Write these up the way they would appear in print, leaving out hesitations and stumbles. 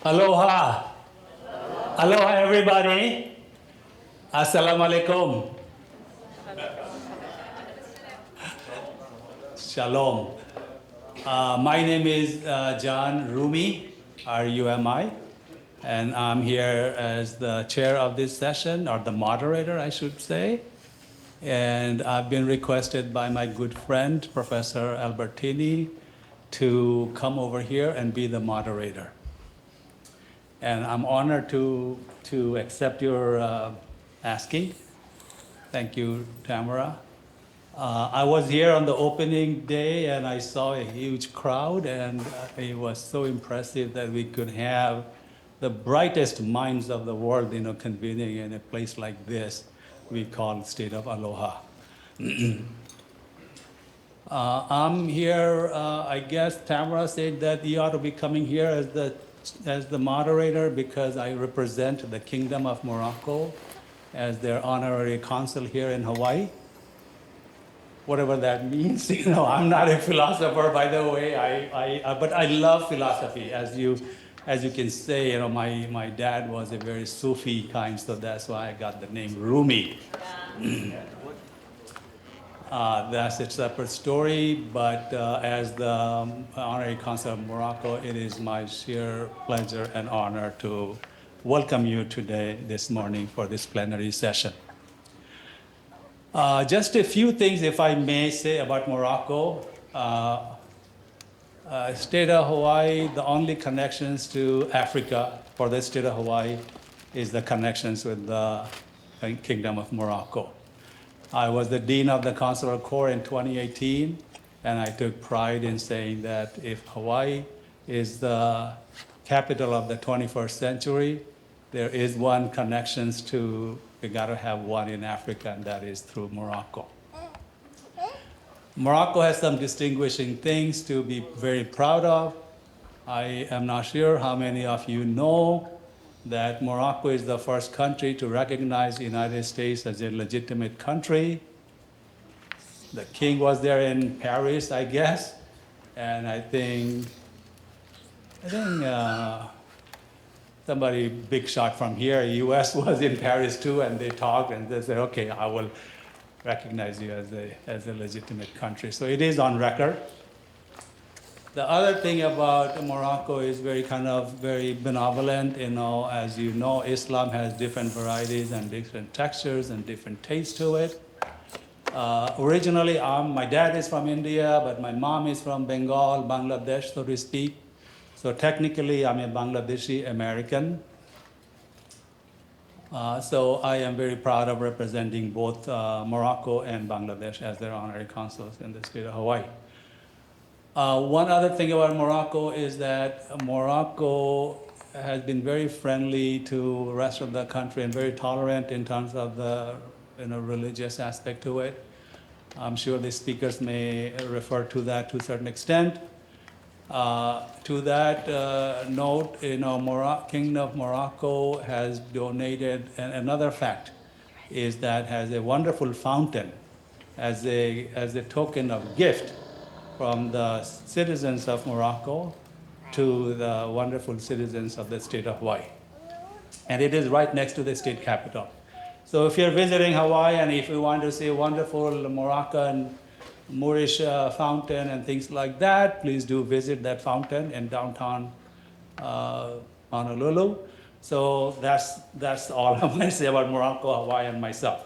Aloha. Aloha, everybody. Assalamu alaikum. Shalom. My name is John Rumi, R-U-M-I, and I'm here as the chair of this session, or the moderator, I should say. And I've been requested by my good friend, Professor Albertini, to come over here and be the moderator. And I'm honored to accept your asking. Thank you, Tamara. I was here on the opening day and I saw a huge crowd, and it was so impressive that we could have the brightest minds of the world, convening in a place like this we call State of Aloha. I'm here, I guess Tamara said that you ought to be coming here as the moderator because I represent the Kingdom of Morocco as their honorary consul here in Hawaii. Whatever that means, I'm not a philosopher, by the way. But I love philosophy, as you can say. My dad was a very Sufi kind, so that's why I got the name Rumi. That's a separate story, but as the honorary consul of Morocco, it is my sheer pleasure and honor to welcome you today, this morning, for this plenary session. Just a few things, if I may say, about Morocco. State of Hawaii, the only connections to Africa for the state of Hawaii is the connections with the Kingdom of Morocco. I was the Dean of the Consular Corps in 2018, and I took pride in saying that if Hawaii is the capital of the 21st century, there is one connections to, we gotta have one in Africa, and that is through Morocco. Morocco has some distinguishing things to be very proud of. I am not sure how many of you know that Morocco is the first country to recognize the United States as a legitimate country. The king was there in Paris, I guess, and I think somebody big shot from here, US was in Paris too, and they talked and they said, okay, I will recognize you as a legitimate country. So it is on record. The other thing about Morocco is very benevolent. As you know, Islam has different varieties and different textures and different tastes to it. Originally, my dad is from India, but my mom is from Bengal, Bangladesh, so to speak. So technically, I'm a Bangladeshi American. So I am very proud of representing both Morocco and Bangladesh as their honorary consuls in the state of Hawaii. One other thing about Morocco is that Morocco has been very friendly to the rest of the country and very tolerant in terms of the religious aspect to it. I'm sure the speakers may refer to that to a certain extent. To that note, Kingdom of Morocco has donated, and another fact is that has a wonderful fountain as a token of gift from the citizens of Morocco to the wonderful citizens of the state of Hawaii. And it is right next to the state capital. So if you're visiting Hawaii and if you want to see a wonderful Moroccan Moorish fountain and things like that, please do visit that fountain in downtown Honolulu. So that's all I want to say about Morocco, Hawaii, and myself.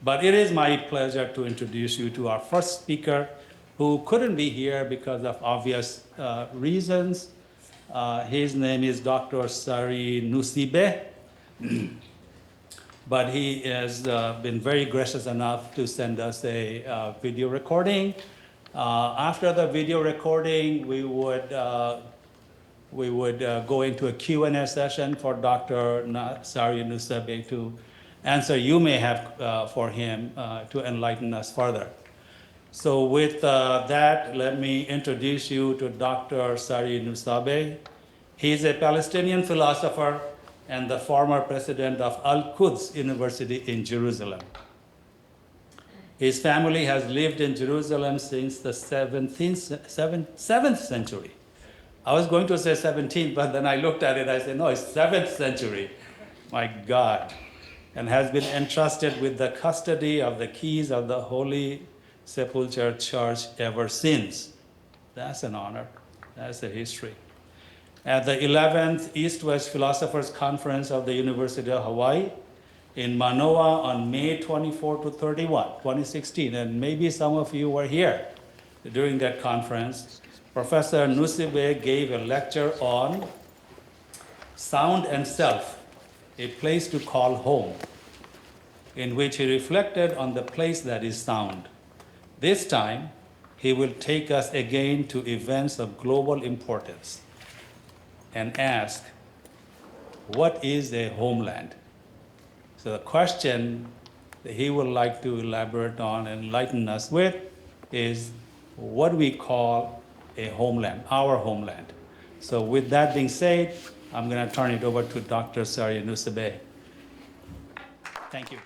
But it is my pleasure to introduce you to our first speaker, who couldn't be here because of obvious reasons. His name is Dr. Sari Nusibe, but he has been very gracious enough to send us a video recording. After the video recording, we would go into a Q&A session for Dr. Sari Nusibe to answer you may have for him to enlighten us further. So with that, let me introduce you to Dr. Sari Nusibe. He is a Palestinian philosopher and the former president of Al-Quds University in Jerusalem. His family has lived in Jerusalem since the 7th century. I was going to say 17th, but then I looked at it, I said, no, it's 7th century. My God. And has been entrusted with the custody of the keys of the Holy Sepulchre Church ever since. That's an honor. That's a history. At the 11th East-West Philosophers Conference of the University of Hawaii in Manoa on May 24 to 31, 2016, and maybe some of you were here during that conference, Professor Nusibe gave a lecture on Sound and Self, a place to call home, in which he reflected on the place that is sound. This time, he will take us again to events of global importance and ask, what is a homeland? So the question that he would like to elaborate on and enlighten us with is what we call a homeland, our homeland. So with that being said, I'm going to turn it over to Dr. Sarya Nusibe. Thank you.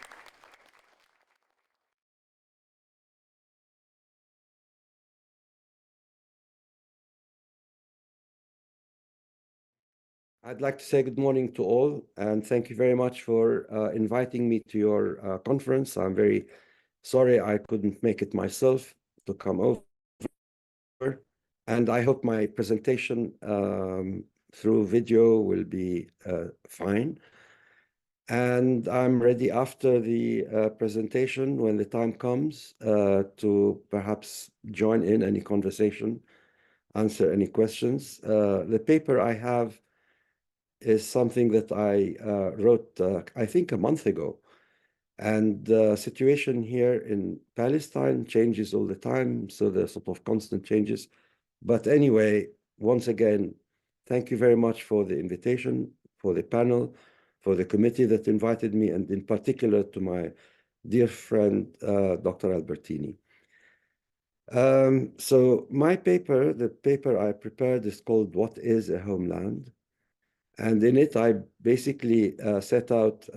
I'd like to say good morning to all, and thank you very much for inviting me to your conference. I'm very sorry I couldn't make it myself to come over, and I hope my presentation through video will be fine. And I'm ready after the presentation, when the time comes, to perhaps join in any conversation, answer any questions. The paper I have is something that I wrote, I think, a month ago. And the situation here in Palestine changes all the time, so there's sort of constant changes. But anyway, once again, thank you very much for the invitation, for the panel, for the committee that invited me, and in particular to my dear friend, Dr. Albertini. So my paper, the paper I prepared is called What is a Homeland? And in it, I basically set out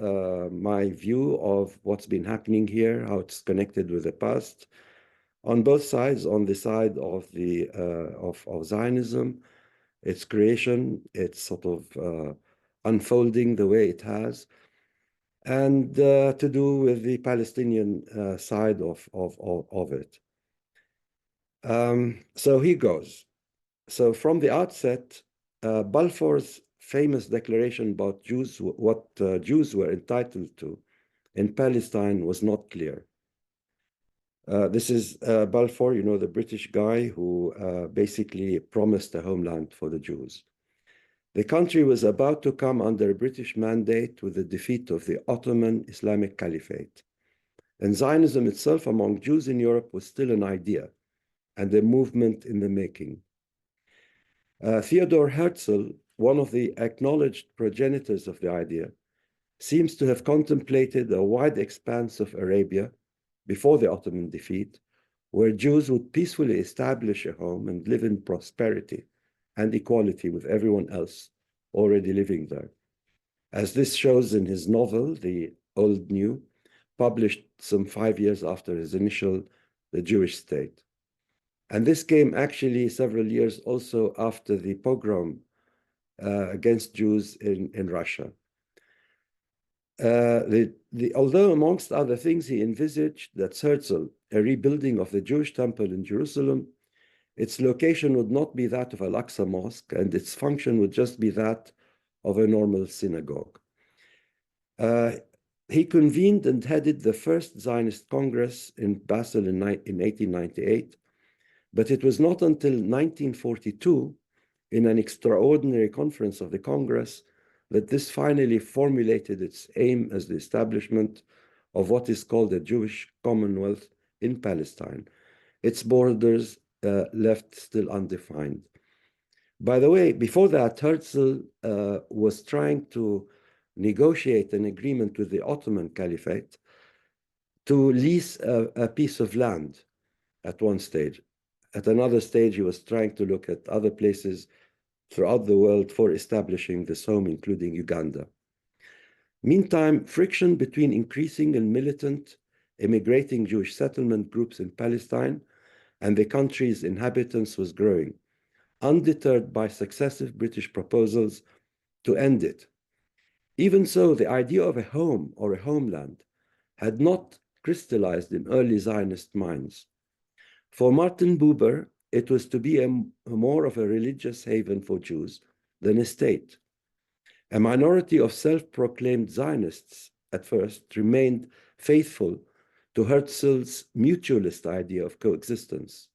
my view of what's been happening here, how it's connected with the past, on both sides. On the side of the of Zionism, its creation, its sort of unfolding the way it has, and to do with the Palestinian side of it. So here goes. So from the outset, Balfour's famous declaration about Jews, what Jews were entitled to in Palestine, was not clear. This is Balfour, you know, the British guy who basically promised a homeland for the Jews. The country was about to come under a British mandate with the defeat of the Ottoman Islamic Caliphate. And Zionism itself among Jews in Europe was still an idea and a movement in the making. Theodor Herzl, one of the acknowledged progenitors of the idea, seems to have contemplated a wide expanse of Arabia before the Ottoman defeat, where Jews would peacefully establish a home and live in prosperity and equality with everyone else already living there. As this shows in his novel, The Old New, published some 5 years after his initial The Jewish State. And this came actually several years also after the pogrom against Jews in Russia. Although amongst other things he envisaged, that's Herzl, a rebuilding of the Jewish temple in Jerusalem, its location would not be that of Al-Aqsa Mosque, and its function would just be that of a normal synagogue. He convened and headed the first Zionist Congress in Basel in 1898, but it was not until 1942, in an extraordinary conference of the Congress, that this finally formulated its aim as the establishment of what is called a Jewish Commonwealth in Palestine, its borders left still undefined. By the way, before that, Herzl was trying to negotiate an agreement with the Ottoman Caliphate to lease a piece of land at one stage. At another stage, he was trying to look at other places throughout the world for establishing this home, including Uganda. Meantime, friction between increasing and militant immigrating Jewish settlement groups in Palestine and the country's inhabitants was growing, undeterred by successive British proposals to end it. Even so, the idea of a home or a homeland had not crystallized in early Zionist minds. For Martin Buber, it was to be more of a religious haven for Jews than a state. A minority of self-proclaimed Zionists at first remained faithful to Herzl's mutualist idea of coexistence.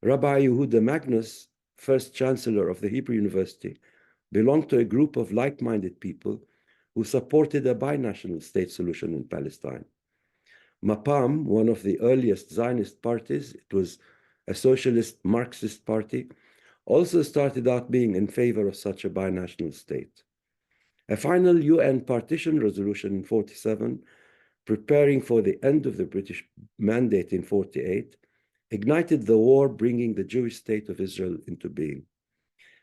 Rabbi Yehuda Magnus, first chancellor of the Hebrew University, belonged to a group of like-minded people who supported a binational state solution in Palestine. Mapam, one of the earliest Zionist parties, it was a socialist Marxist party, also started out being in favor of such a binational state. A final UN partition resolution in 47, preparing for the end of the British mandate in 48, ignited the war, bringing the Jewish state of Israel into being.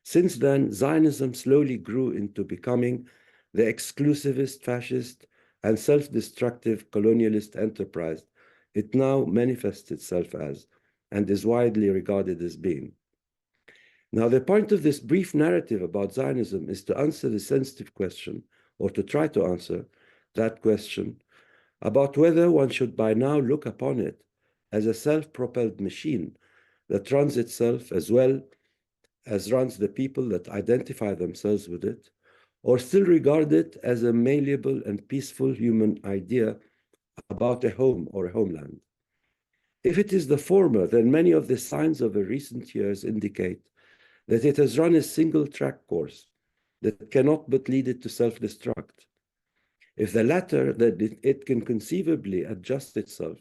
Since then, Zionism slowly grew into becoming the exclusivist, fascist, and self-destructive colonialist enterprise it now manifests itself as, and is widely regarded as being. Now, the point of this brief narrative about Zionism is to answer the sensitive question, or to try to answer that question, about whether one should by now look upon it as a self-propelled machine that runs itself as well as runs the people that identify themselves with it, or still regard it as a malleable and peaceful human idea about a home or a homeland. If it is the former, then many of the signs of the recent years indicate that it has run a single-track course that cannot but lead it to self-destruct. If the latter, that it can conceivably adjust itself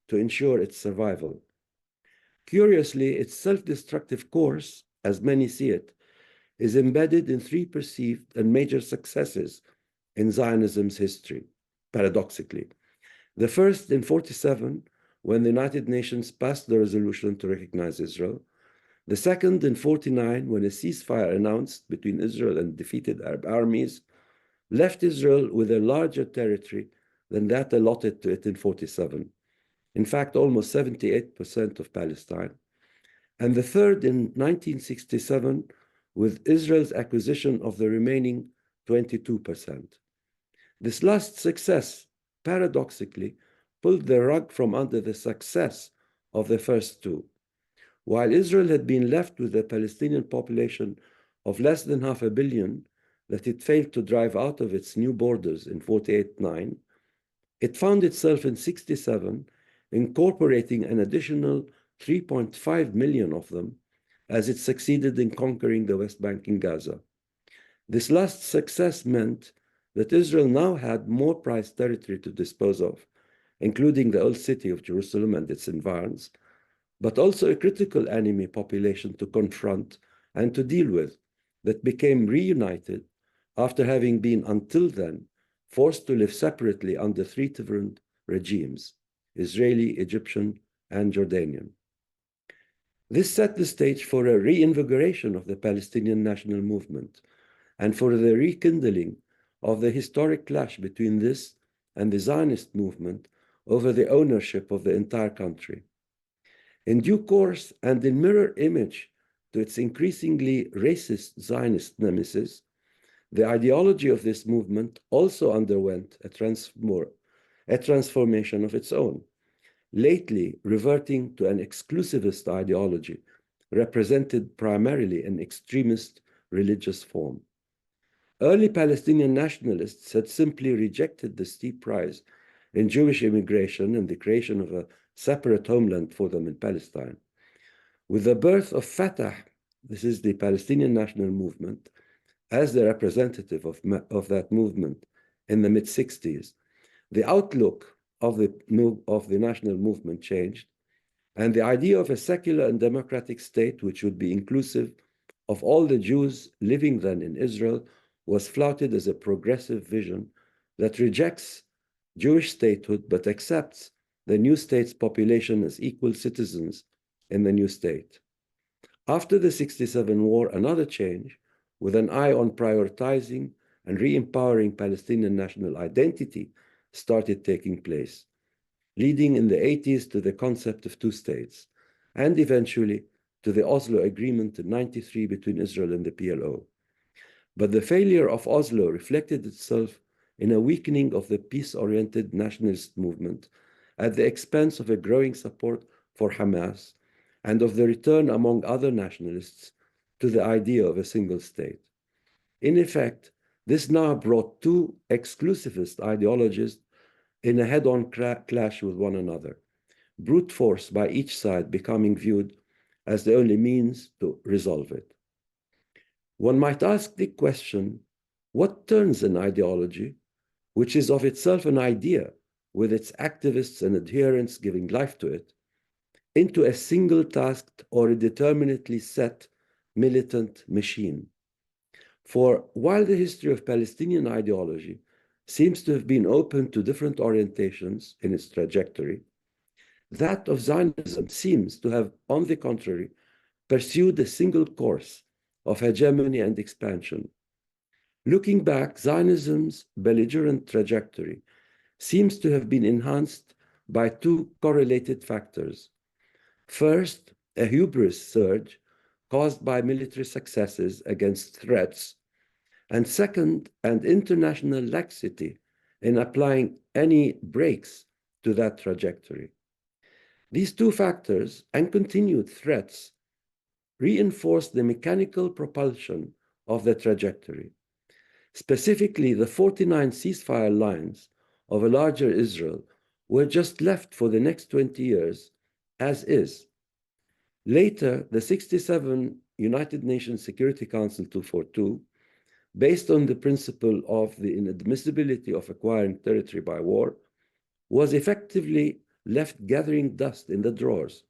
to ensure its survival. Curiously, its self-destructive course, as many see it, is embedded in three perceived and major successes in Zionism's history, paradoxically. The first in 47, when the United Nations passed the resolution to recognize Israel. The second in 49, when a ceasefire announced between Israel and defeated Arab armies left Israel with a larger territory than that allotted to it in 47. In fact, almost 78% of Palestine. And the third in 1967, with Israel's acquisition of the remaining 22%. This last success, paradoxically, pulled the rug from under the success of the first two. While Israel had been left with a Palestinian population of less than 500 million that it failed to drive out of its new borders in 48-9, it found itself in 67 incorporating an additional 3.5 million of them as it succeeded in conquering the West Bank and Gaza. This last success meant that Israel now had more prized territory to dispose of, including the old city of Jerusalem and its environs, but also a critical enemy population to confront and to deal with that became reunited after having been, until then, forced to live separately under three different regimes, Israeli, Egyptian, and Jordanian. This set the stage for a reinvigoration of the Palestinian national movement and for the rekindling of the historic clash between this and the Zionist movement over the ownership of the entire country. In due course, and in mirror image to its increasingly racist Zionist nemesis, the ideology of this movement also underwent a transformation of its own, lately reverting to an exclusivist ideology represented primarily in extremist religious form. Early Palestinian nationalists had simply rejected the steep rise in Jewish immigration and the creation of a separate homeland for them in Palestine. With the birth of Fatah, this is the Palestinian National Movement, as the representative of that movement in the mid-60s, the outlook of the national movement changed, and the idea of a secular and democratic state which would be inclusive of all the Jews living then in Israel was flouted as a progressive vision that rejects Jewish statehood but accepts the new state's population as equal citizens in the new state. After the 67 war, another change, with an eye on prioritizing and re-empowering Palestinian national identity, started taking place, leading in the 80s to the concept of two states, and eventually to the Oslo Agreement in '93 between Israel and the PLO. But the failure of Oslo reflected itself in a weakening of the peace-oriented nationalist movement at the expense of a growing support for Hamas and of the return among other nationalists to the idea of a single state. In effect, this now brought two exclusivist ideologies in a head-on clash with one another, brute force by each side becoming viewed as the only means to resolve it. One might ask the question, what turns an ideology, which is of itself an idea, with its activists and adherents giving life to it, into a single-tasked or a determinately set militant machine? For while the history of Palestinian ideology seems to have been open to different orientations in its trajectory, that of Zionism seems to have, on the contrary, pursued a single course of hegemony and expansion. Looking back, Zionism's belligerent trajectory seems to have been enhanced by two correlated factors. First, a hubris surge caused by military successes against threats, and second, an international laxity in applying any brakes to that trajectory. These two factors and continued threats reinforced the mechanical propulsion of the trajectory. Specifically, the 49 ceasefire lines of a larger Israel were just left for the next 20 years as is. Later, the 67 United Nations Security Council 242, based on the principle of the inadmissibility of acquiring territory by war, was effectively left gathering dust in the drawers.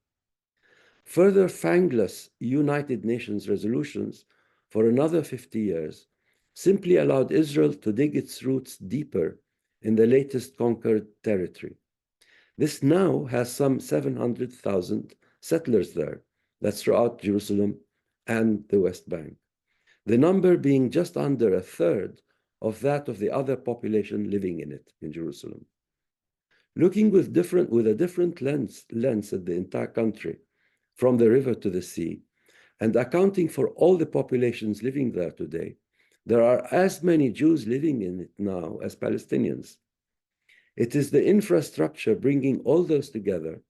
Further fangless United Nations resolutions for another 50 years simply allowed Israel to dig its roots deeper in the latest conquered territory. This now has some 700,000 settlers there. That's throughout Jerusalem and the West Bank, the number being just under a third of that of the other population living in it, in Jerusalem. Looking with a different lens at the entire country, from the river to the sea, and accounting for all the populations living there today, there are as many Jews living in it now as Palestinians. It is the infrastructure bringing all those together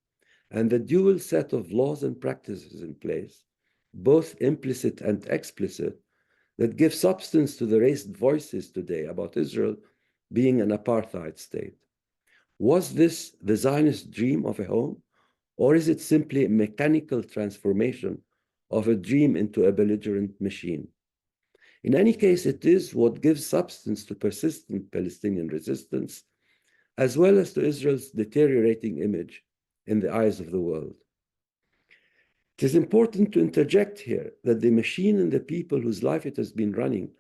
and the dual set of laws and practices in place, both implicit and explicit, that give substance to the raised voices today about Israel being an apartheid state. Was this the Zionist dream of a home, or is it simply a mechanical transformation of a dream into a belligerent machine? In any case, it is what gives substance to persistent Palestinian resistance, as well as to Israel's deteriorating image in the eyes of the world. It is important to interject here that the machine and the people whose life it has been running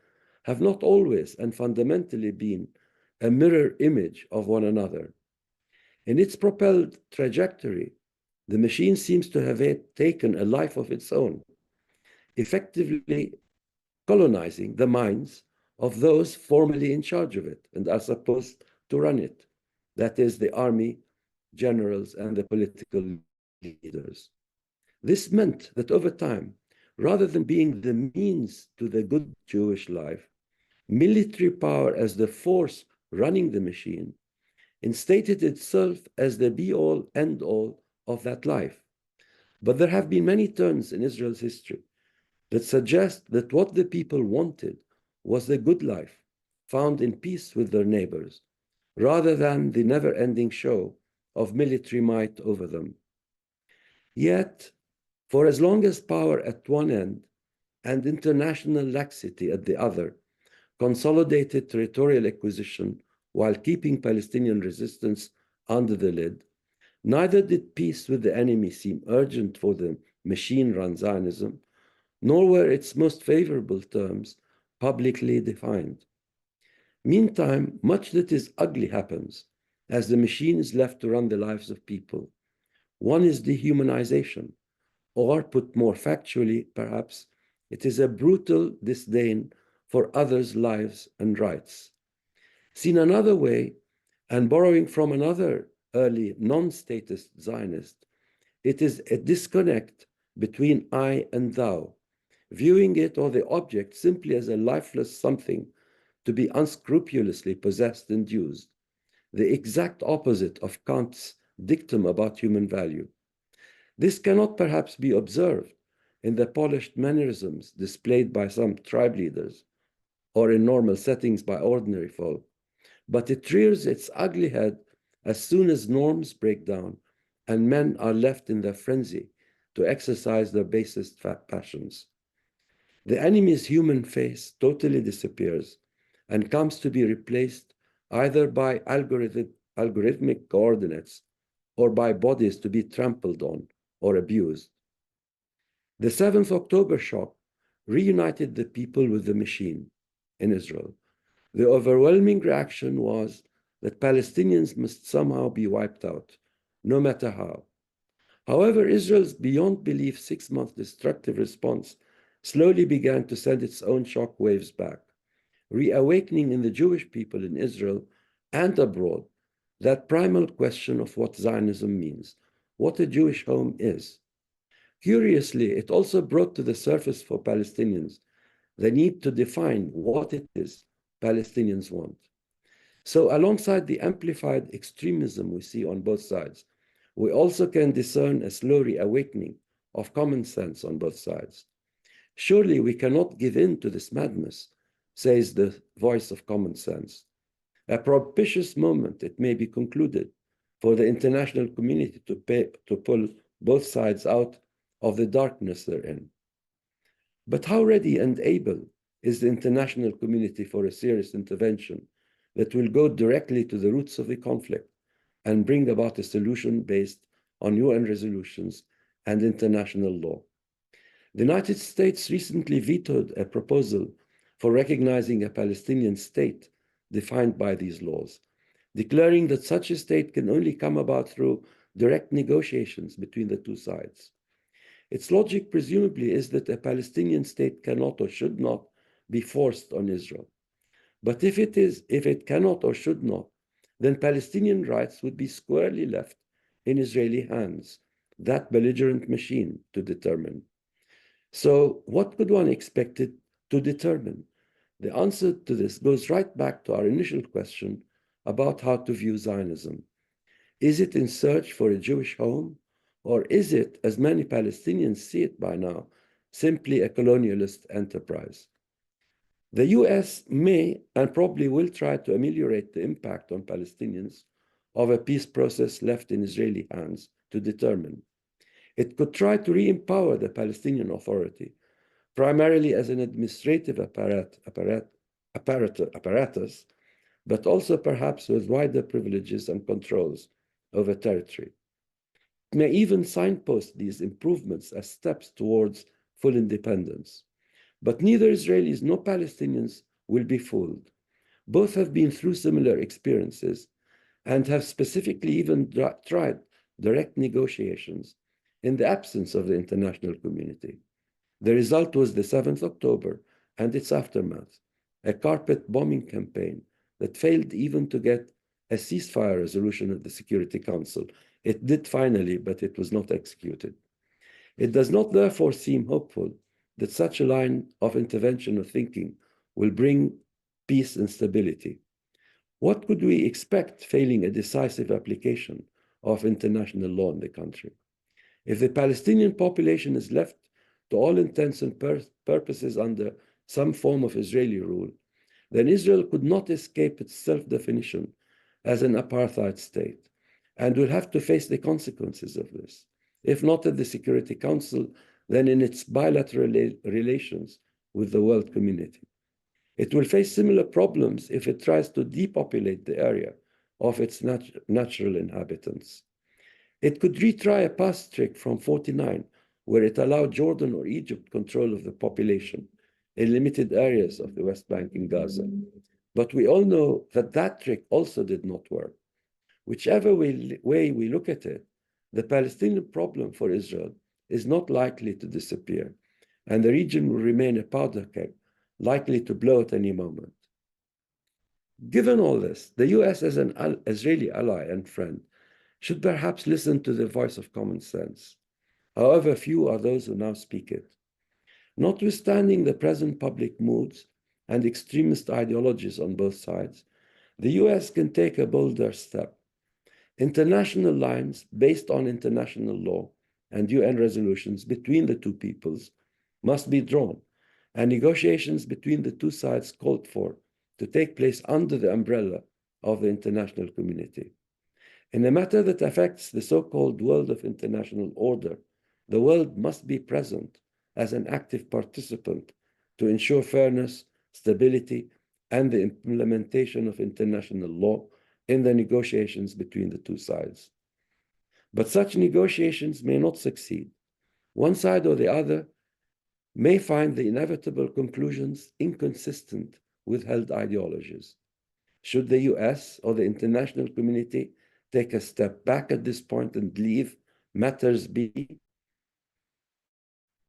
have not always and fundamentally been a mirror image of one another. In its propelled trajectory, the machine seems to have taken a life of its own, effectively colonizing the minds of those formerly in charge of it and are supposed to run it. That is, the army, generals, and the political leaders. This meant that over time, rather than being the means to the good Jewish life, military power as the force running the machine instated itself as the be-all, end-all of that life. But there have been many turns in Israel's history that suggest that what the people wanted was the good life found in peace with their neighbors, rather than the never-ending show of military might over them. Yet, for as long as power at one end and international laxity at the other consolidated territorial acquisition while keeping Palestinian resistance under the lid, neither did peace with the enemy seem urgent for the machine-run Zionism, nor were its most favorable terms publicly defined. Meantime, much that is ugly happens as the machine is left to run the lives of people. One is dehumanization, or put more factually, perhaps, it is a brutal disdain for others' lives and rights. Seen another way, and borrowing from another early non-statist Zionist, it is a disconnect between I and thou, viewing it or the object simply as a lifeless something to be unscrupulously possessed and used, the exact opposite of Kant's dictum about human value. This cannot perhaps be observed in the polished mannerisms displayed by some tribe leaders or in normal settings by ordinary folk, but it rears its ugly head as soon as norms break down and men are left in their frenzy to exercise their basest passions. The enemy's human face totally disappears and comes to be replaced either by algorithmic coordinates or by bodies to be trampled on or abused. The 7th October shock reunited the people with the machine in Israel. The overwhelming reaction was that Palestinians must somehow be wiped out, no matter how. However, Israel's beyond belief 6-month destructive response slowly began to send its own shock waves back, reawakening in the Jewish people in Israel and abroad that primal question of what Zionism means, what a Jewish home is. Curiously, it also brought to the surface for Palestinians the need to define what it is Palestinians want. So alongside the amplified extremism we see on both sides, we also can discern a slow reawakening of common sense on both sides. Surely we cannot give in to this madness, says the voice of common sense. A propitious moment, it may be concluded, for the international community to pull both sides out of the darkness they're in. But how ready and able is the international community for a serious intervention that will go directly to the roots of the conflict and bring about a solution based on UN resolutions and international law? The United States recently vetoed a proposal for recognizing a Palestinian state defined by these laws, declaring that such a state can only come about through direct negotiations between the two sides. Its logic presumably is that a Palestinian state cannot or should not be forced on Israel. But if it cannot or should not, then Palestinian rights would be squarely left in Israeli hands, that belligerent machine to determine. So what could one expect it to determine? The answer to this goes right back to our initial question about how to view Zionism. Is it in search for a Jewish home? Or is it, as many Palestinians see it by now, simply a colonialist enterprise? The US may and probably will try to ameliorate the impact on Palestinians of a peace process left in Israeli hands to determine. It could try to re-empower the Palestinian Authority, primarily as an administrative apparatus, but also perhaps with wider privileges and controls over territory. It may even signpost these improvements as steps towards full independence. But neither Israelis nor Palestinians will be fooled. Both have been through similar experiences and have specifically even tried direct negotiations in the absence of the international community. The result was the 7th October and its aftermath, a carpet bombing campaign that failed even to get a ceasefire resolution at the Security Council. It did finally, but it was not executed. It does not therefore seem hopeful that such a line of intervention or thinking will bring peace and stability. What could we expect failing a decisive application of international law in the country? If the Palestinian population is left to all intents and purposes under some form of Israeli rule, then Israel could not escape its self-definition as an apartheid state and will have to face the consequences of this, if not at the Security Council, then in its bilateral relations with the world community. It will face similar problems if it tries to depopulate the area of its natural inhabitants. It could retry a past trick from 1949, where it allowed Jordan or Egypt control of the population in limited areas of the West Bank and Gaza. But we all know that that trick also did not work. Whichever way we look at it, the Palestinian problem for Israel is not likely to disappear, and the region will remain a powder keg, likely to blow at any moment. Given all this, the US as an Israeli ally and friend should perhaps listen to the voice of common sense. However, few are those who now speak it. Notwithstanding the present public moods and extremist ideologies on both sides, the US can take a bolder step. International lines based on international law and UN resolutions between the two peoples must be drawn, and negotiations between the two sides called for to take place under the umbrella of the international community. In a matter that affects the so-called world of international order, the world must be present as an active participant to ensure fairness, stability, and the implementation of international law in the negotiations between the two sides. But such negotiations may not succeed. One side or the other may find the inevitable conclusions inconsistent with held ideologies. Should the US or the international community take a step back at this point and leave matters be,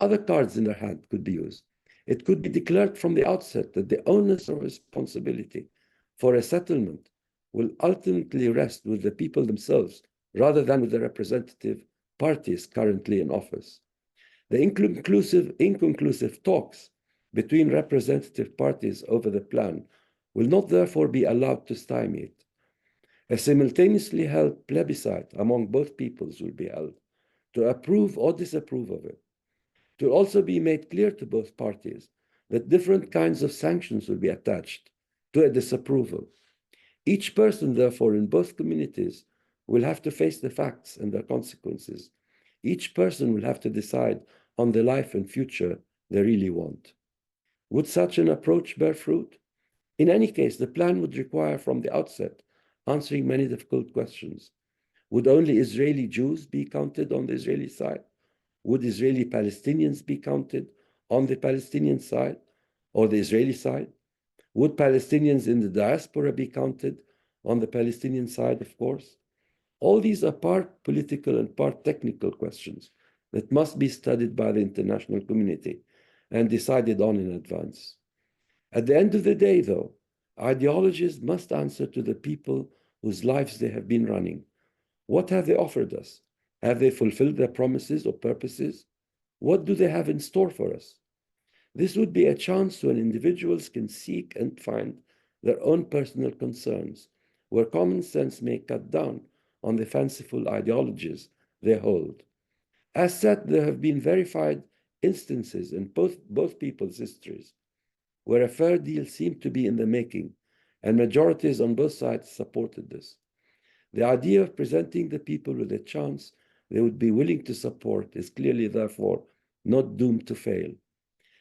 other cards in their hand could be used. It could be declared from the outset that the onus of responsibility for a settlement will ultimately rest with the people themselves rather than with the representative parties currently in office. The inconclusive talks between representative parties over the plan will not therefore be allowed to stymie it. A simultaneously held plebiscite among both peoples will be held to approve or disapprove of it. It will also be made clear to both parties that different kinds of sanctions will be attached to a disapproval. Each person, therefore, in both communities will have to face the facts and their consequences. Each person will have to decide on the life and future they really want. Would such an approach bear fruit? In any case, the plan would require from the outset answering many difficult questions. Would only Israeli Jews be counted on the Israeli side? Would Israeli Palestinians be counted on the Palestinian side or the Israeli side? Would Palestinians in the diaspora be counted on the Palestinian side, of course? All these are part political and part technical questions that must be studied by the international community and decided on in advance. At the end of the day, though, ideologies must answer to the people whose lives they have been running. What have they offered us? Have they fulfilled their promises or purposes? What do they have in store for us? This would be a chance when individuals can seek and find their own personal concerns, where common sense may cut down on the fanciful ideologies they hold. As said, there have been verified instances in both people's histories where a fair deal seemed to be in the making, and majorities on both sides supported this. The idea of presenting the people with a chance they would be willing to support is clearly, therefore, not doomed to fail.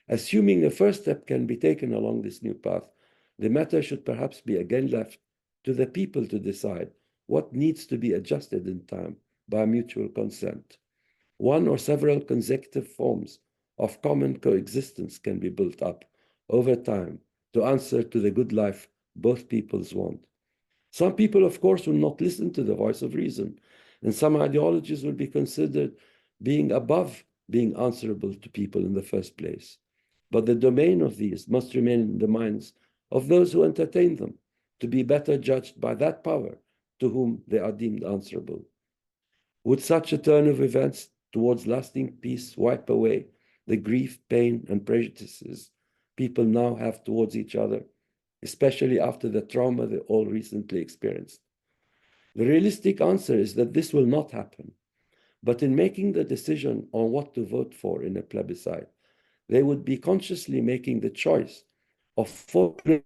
Assuming a first step can be taken along this new path, the matter should perhaps be again left to the people to decide what needs to be adjusted in time by mutual consent. One or several consecutive forms of common coexistence can be built up over time to answer to the good life both peoples want. Some people, of course, will not listen to the voice of reason, and some ideologies will be considered being above being answerable to people in the first place. But the domain of these must remain in the minds of those who entertain them, to be better judged by that power to whom they are deemed answerable. Would such a turn of events towards lasting peace wipe away the grief, pain, and prejudices people now have towards each other, especially after the trauma they all recently experienced? The realistic answer is that this will not happen. But in making the decision on what to vote for in a plebiscite, they would be consciously making the choice of foreclosing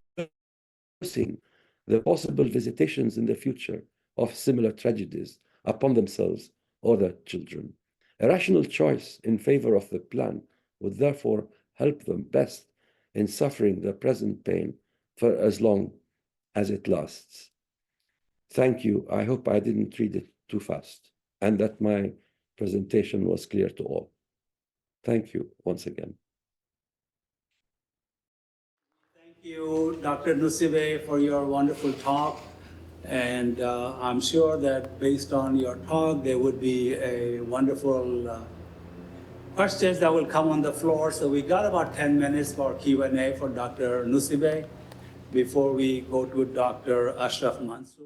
the possible visitations in the future of similar tragedies upon themselves or their children. A rational choice in favor of the plan would therefore help them best in suffering the present pain for as long as it lasts. Thank you. I hope I didn't read it too fast and that my presentation was clear to all. Thank you once again. Thank you, Dr. Nusibe, for your wonderful talk. And I'm sure that based on your talk, there would be a wonderful questions that will come on the floor. So we got about 10 minutes for Q&A for Dr. Nusibe before we go to Dr. Ashraf Mansour.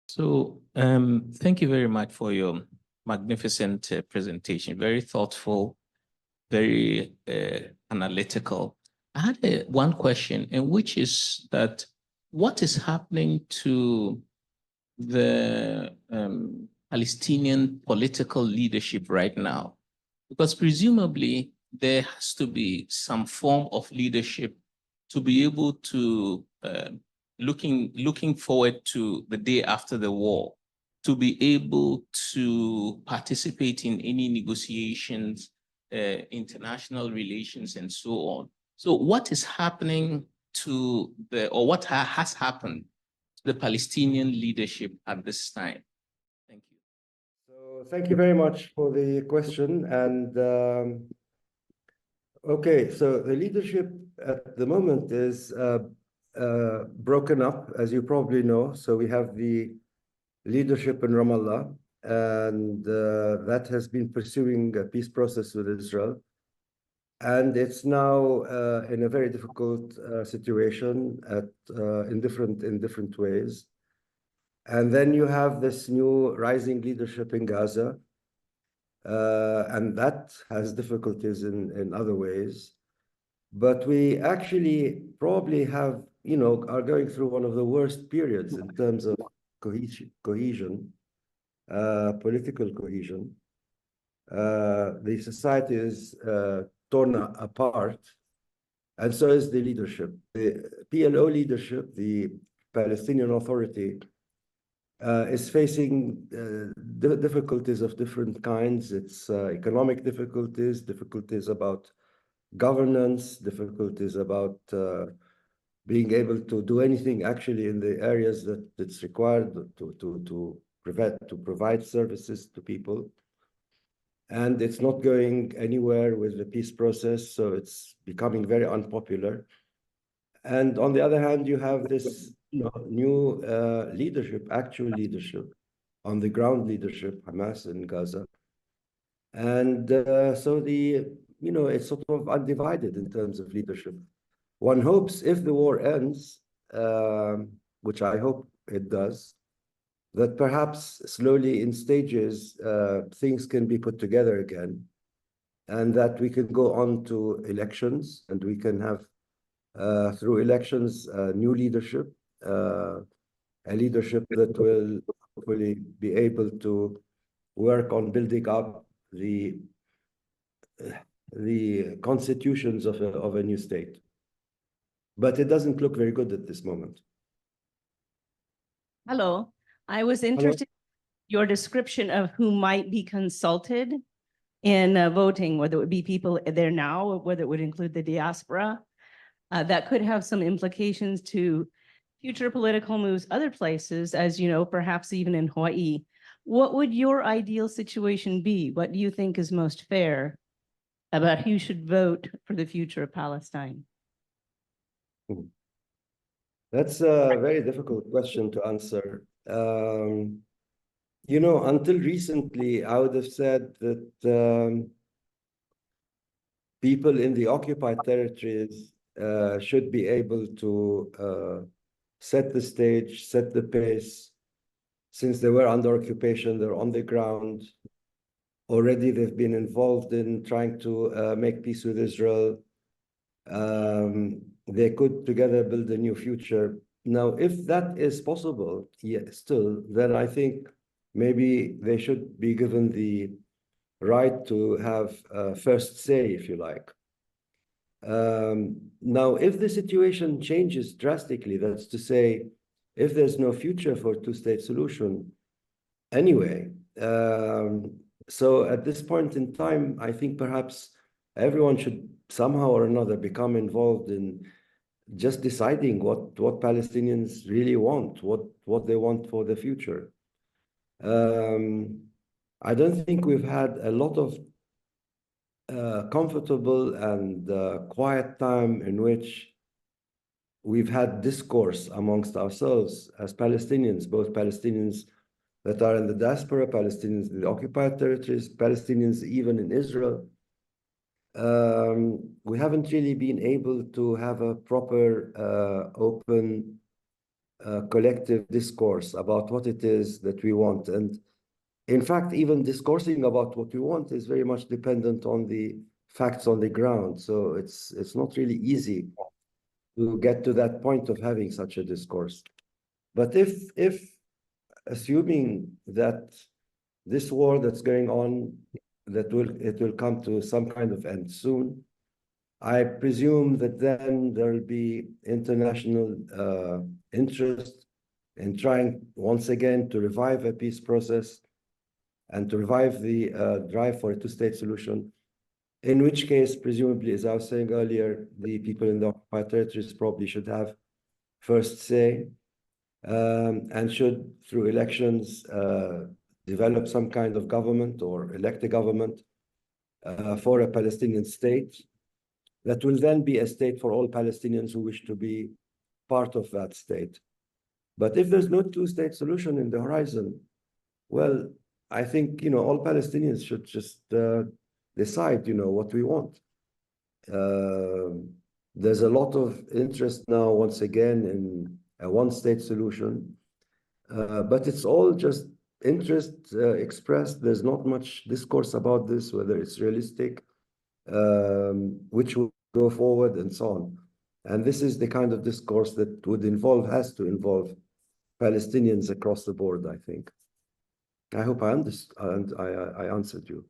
So thank you very much for your magnificent presentation, very thoughtful, very analytical. I had one question, and which is that what is happening to the Palestinian political leadership right now? Because presumably there has to be some form of leadership to be able to looking forward to the day after the war, to be able to participate in any negotiations, international relations, and so on. So what is happening to what has happened to the Palestinian leadership at this time? Thank you. So thank you very much for the question. And okay, so the leadership at the moment is broken up, as you probably know. So we have the leadership in Ramallah, and that has been pursuing a peace process with Israel. And it's now in a very difficult situation in different ways. And then you have this new rising leadership in Gaza, and that has difficulties in other ways. But we actually probably have, are going through one of the worst periods in terms of cohesion, political cohesion. The society is torn apart, and so is the leadership. The PLO leadership, the Palestinian Authority, is facing difficulties of different kinds. It's economic difficulties about governance, difficulties about being able to do anything actually in the areas that it's required to provide services to people. And it's not going anywhere with the peace process, so it's becoming very unpopular. And on the other hand, you have this new leadership, actual leadership, on the ground leadership, Hamas in Gaza. And so it's sort of undivided in terms of leadership. One hopes if the war ends, which I hope it does, that perhaps slowly in stages, things can be put together again, and that we can go on to elections, and we can have, through elections, new leadership, a leadership that will hopefully be able to work on building up the constitutions of a new state. But it doesn't look very good at this moment. Hello, I was interested in your description of who might be consulted in voting, whether it would be people there now, or whether it would include the diaspora. That could have some implications to future political moves other places, as you know, perhaps even in Hawaii. What would your ideal situation be? What do you think is most fair about who should vote for the future of Palestine? That's a very difficult question to answer. Until recently, I would have said that people in the occupied territories should be able to set the stage, set the pace. Since they were under occupation, they're on the ground. Already they've been involved in trying to make peace with Israel. They could together build a new future. Now, if that is possible, still, then I think maybe they should be given the right to have first say, if you like. Now, if the situation changes drastically, that's to say, if there's no future for a two-state solution anyway, so at this point in time, I think perhaps everyone should somehow or another become involved in just deciding what Palestinians really want, what they want for the future. I don't think we've had a lot of comfortable and quiet time in which we've had discourse amongst ourselves as Palestinians, both Palestinians that are in the diaspora, Palestinians in the occupied territories, Palestinians even in Israel. We haven't really been able to have a proper, open, collective discourse about what it is that we want. And in fact, even discoursing about what we want is very much dependent on the facts on the ground. So it's not really easy to get to that point of having such a discourse. But if assuming that this war that's going on, it will come to some kind of end soon, I presume that then there will be international interest in trying once again to revive a peace process and to revive the drive for a two-state solution, in which case, presumably, as I was saying earlier, the people in the occupied territories probably should have first say, and should, through elections, develop some kind of government or elect a government for a Palestinian state that will then be a state for all Palestinians who wish to be part of that state. But if there's no two-state solution in the horizon, well, I think, all Palestinians should just decide, what we want. There's a lot of interest now, once again, in a one-state solution, but it's all just interest expressed. There's not much discourse about this, whether it's realistic, which will go forward, and so on. And this is the kind of discourse that has to involve Palestinians across the board, I think. I hope I understand. I answered you.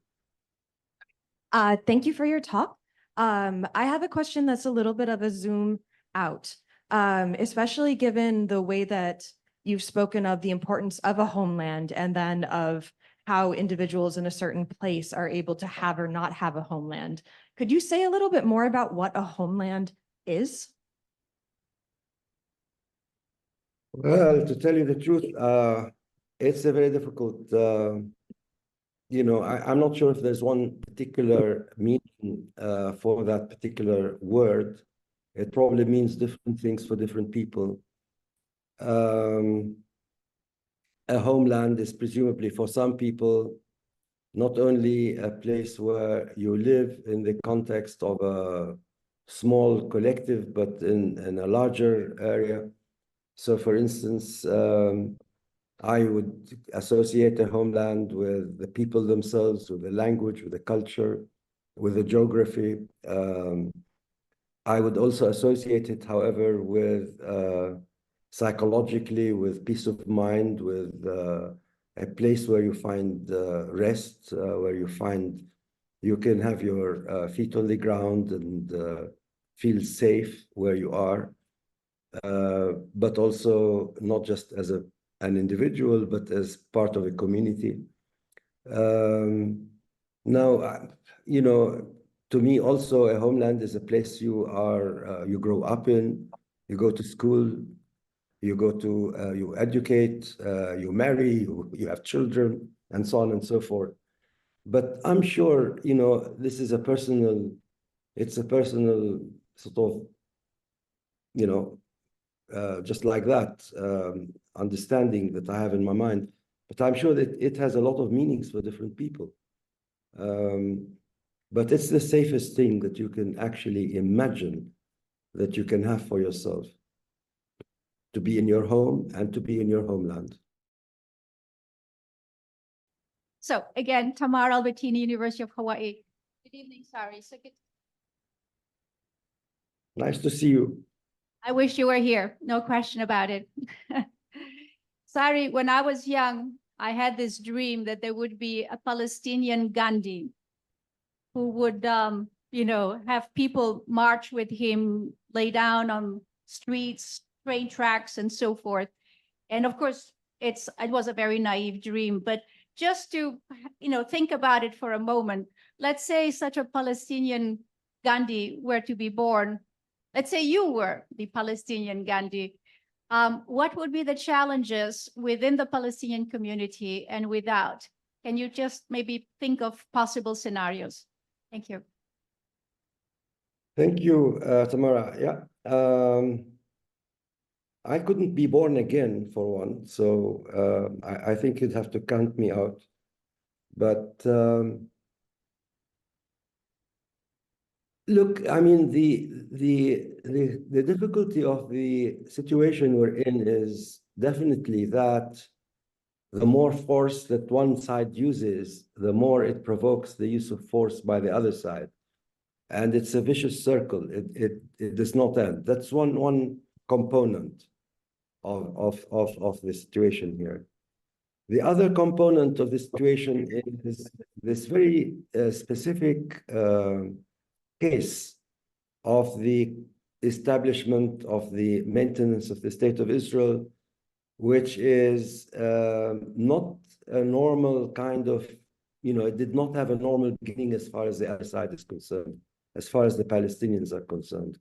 Thank you for your talk. I have a question that's a little bit of a zoom out, especially given the way that you've spoken of the importance of a homeland and then of how individuals in a certain place are able to have or not have a homeland. Could you say a little bit more about what a homeland is? Well, to tell you the truth, it's a very difficult, I'm not sure if there's one particular meaning for that particular word. It probably means different things for different people. A homeland is presumably for some people not only a place where you live in the context of a small collective, but in a larger area. So, for instance, I would associate a homeland with the people themselves, with the language, with the culture, with the geography. I would also associate it, however, with psychologically, with peace of mind, with a place where you find rest, where you can have your feet on the ground and feel safe where you are, but also not just as an individual, but as part of a community. Now, to me also a homeland is a place you grow up in, you go to school, you educate, you marry, you have children, and so on and so forth. But I'm sure, this is it's a personal sort of, just like that, understanding that I have in my mind. But I'm sure that it has a lot of meanings for different people. But it's the safest thing that you can actually imagine that you can have for yourself, to be in your home and to be in your homeland. So again, Tamara Albertini, University of Hawaii. Good evening, Sari. Nice to see you. I wish you were here, no question about it. Sari, when I was young, I had this dream that there would be a Palestinian Gandhi who would, have people march with him, lay down on streets, train tracks, and so forth. And of course, it was a very naive dream, but just to, think about it for a moment, let's say such a Palestinian Gandhi were to be born. Let's say you were the Palestinian Gandhi. What would be the challenges within the Palestinian community and without? Can you just maybe think of possible scenarios? Thank you. Thank you, Tamara. Yeah. I couldn't be born again, for one, so I think you'd have to count me out. But look, I mean, the difficulty of the situation we're in is definitely that the more force that one side uses, the more it provokes the use of force by the other side. And it's a vicious circle. It does not end. That's one component of the situation here. The other component of the situation is this very specific case of the establishment of the maintenance of the State of Israel, which is not a normal kind of, it did not have a normal beginning as far as the other side is concerned, as far as the Palestinians are concerned.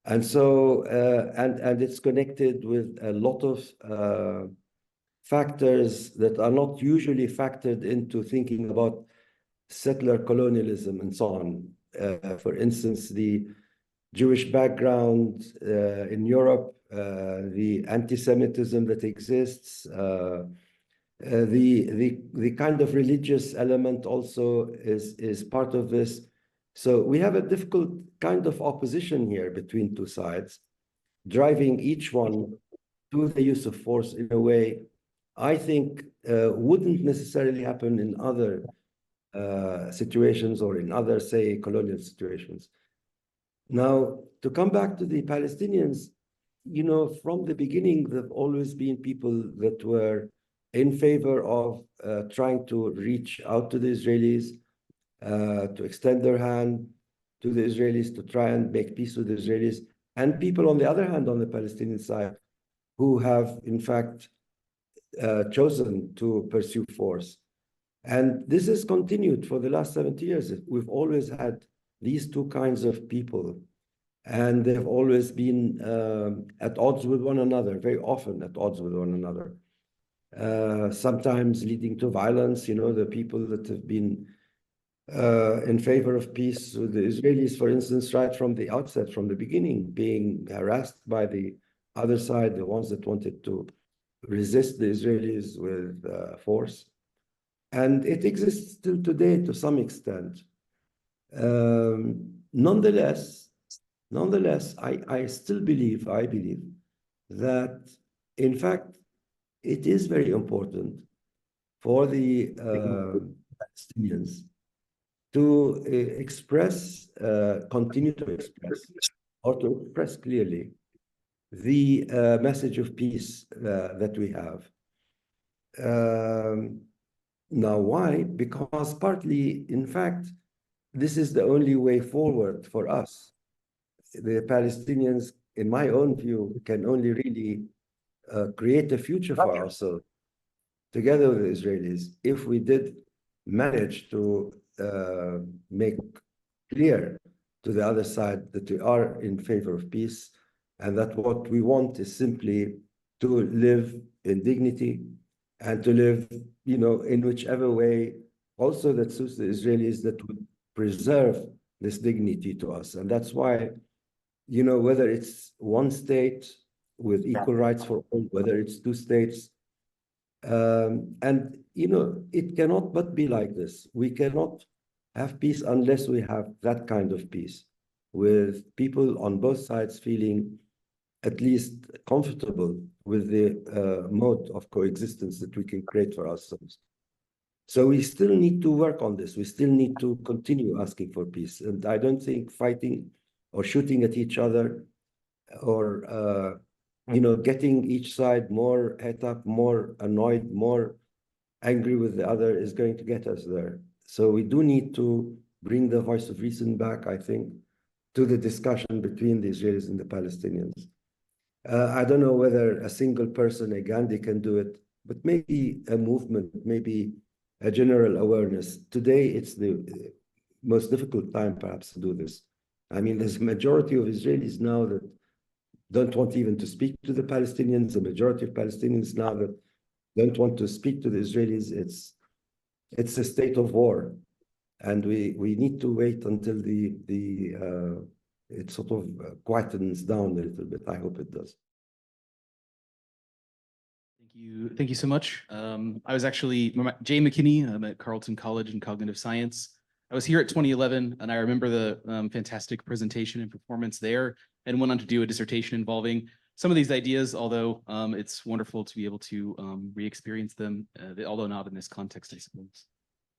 And so, and it's connected with a lot of factors that are not usually factored into thinking about settler colonialism and so on. For instance, the Jewish background in Europe, the anti-Semitism that exists, the kind of religious element also is part of this. So we have a difficult kind of opposition here between two sides, driving each one to the use of force in a way I think wouldn't necessarily happen in other situations or in other, say, colonial situations. Now, to come back to the Palestinians, from the beginning, there've always been people that were in favor of trying to reach out to the Israelis, to extend their hand to the Israelis, to try and make peace with the Israelis, and people on the other hand, on the Palestinian side, who have in fact chosen to pursue force. And this has continued for the last 70 years. We've always had these two kinds of people, and they've always been at odds with one another, very often at odds with one another. Sometimes leading to violence, the people that have been in favor of peace with the Israelis, for instance, right from the outset, from the beginning, being harassed by the other side, the ones that wanted to resist the Israelis with force. And it exists still today to some extent. Nonetheless, I still believe, I believe that, in fact, it is very important for the Palestinians to express, continue to express, or to express clearly the message of peace that we have. Now, why? Because partly, in fact, this is the only way forward for us. The Palestinians, in my own view, can only really create a future for ourselves together with the Israelis if we did manage to make clear to the other side that we are in favor of peace, and that what we want is simply to live in dignity and to live, in whichever way also that suits the Israelis, that would preserve this dignity to us. And that's why, whether it's one state with equal rights for all, whether it's two states, and, it cannot but be like this. We cannot have peace unless we have that kind of peace, with people on both sides feeling at least comfortable with the mode of coexistence that we can create for ourselves. So we still need to work on this. We still need to continue asking for peace. And I don't think fighting or shooting at each other or, getting each side more het up, more annoyed, more angry with the other is going to get us there. So we do need to bring the voice of reason back, I think, to the discussion between the Israelis and the Palestinians. I don't know whether a single person, a Gandhi, can do it, but maybe a movement, maybe a general awareness. Today, it's the most difficult time, perhaps, to do this. I mean, there's a majority of Israelis now that don't want even to speak to the Palestinians, a majority of Palestinians now that don't want to speak to the Israelis. It's a state of war. And we need to wait until it sort of quietens down a little bit. I hope it does. Thank you so much. I was actually Jay McKinney. I'm at Carleton College in Cognitive Science. I was here at 2011, and I remember the fantastic presentation and performance there, and went on to do a dissertation involving some of these ideas, although it's wonderful to be able to re-experience them, although not in this context, I suppose.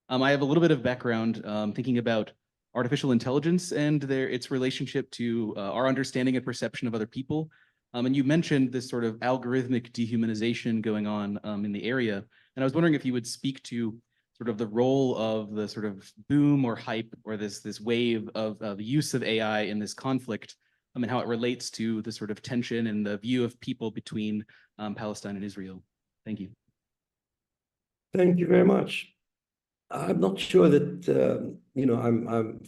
I have a little bit of background thinking about artificial intelligence and its relationship to our understanding and perception of other people. And you mentioned this sort of algorithmic dehumanization going on in the area. And I was wondering if you would speak to sort of the role of the sort of boom or hype or this wave of the use of AI in this conflict, and how it relates to the sort of tension and the view of people between Palestine and Israel. Thank you. Thank you very much. I'm not sure that I'm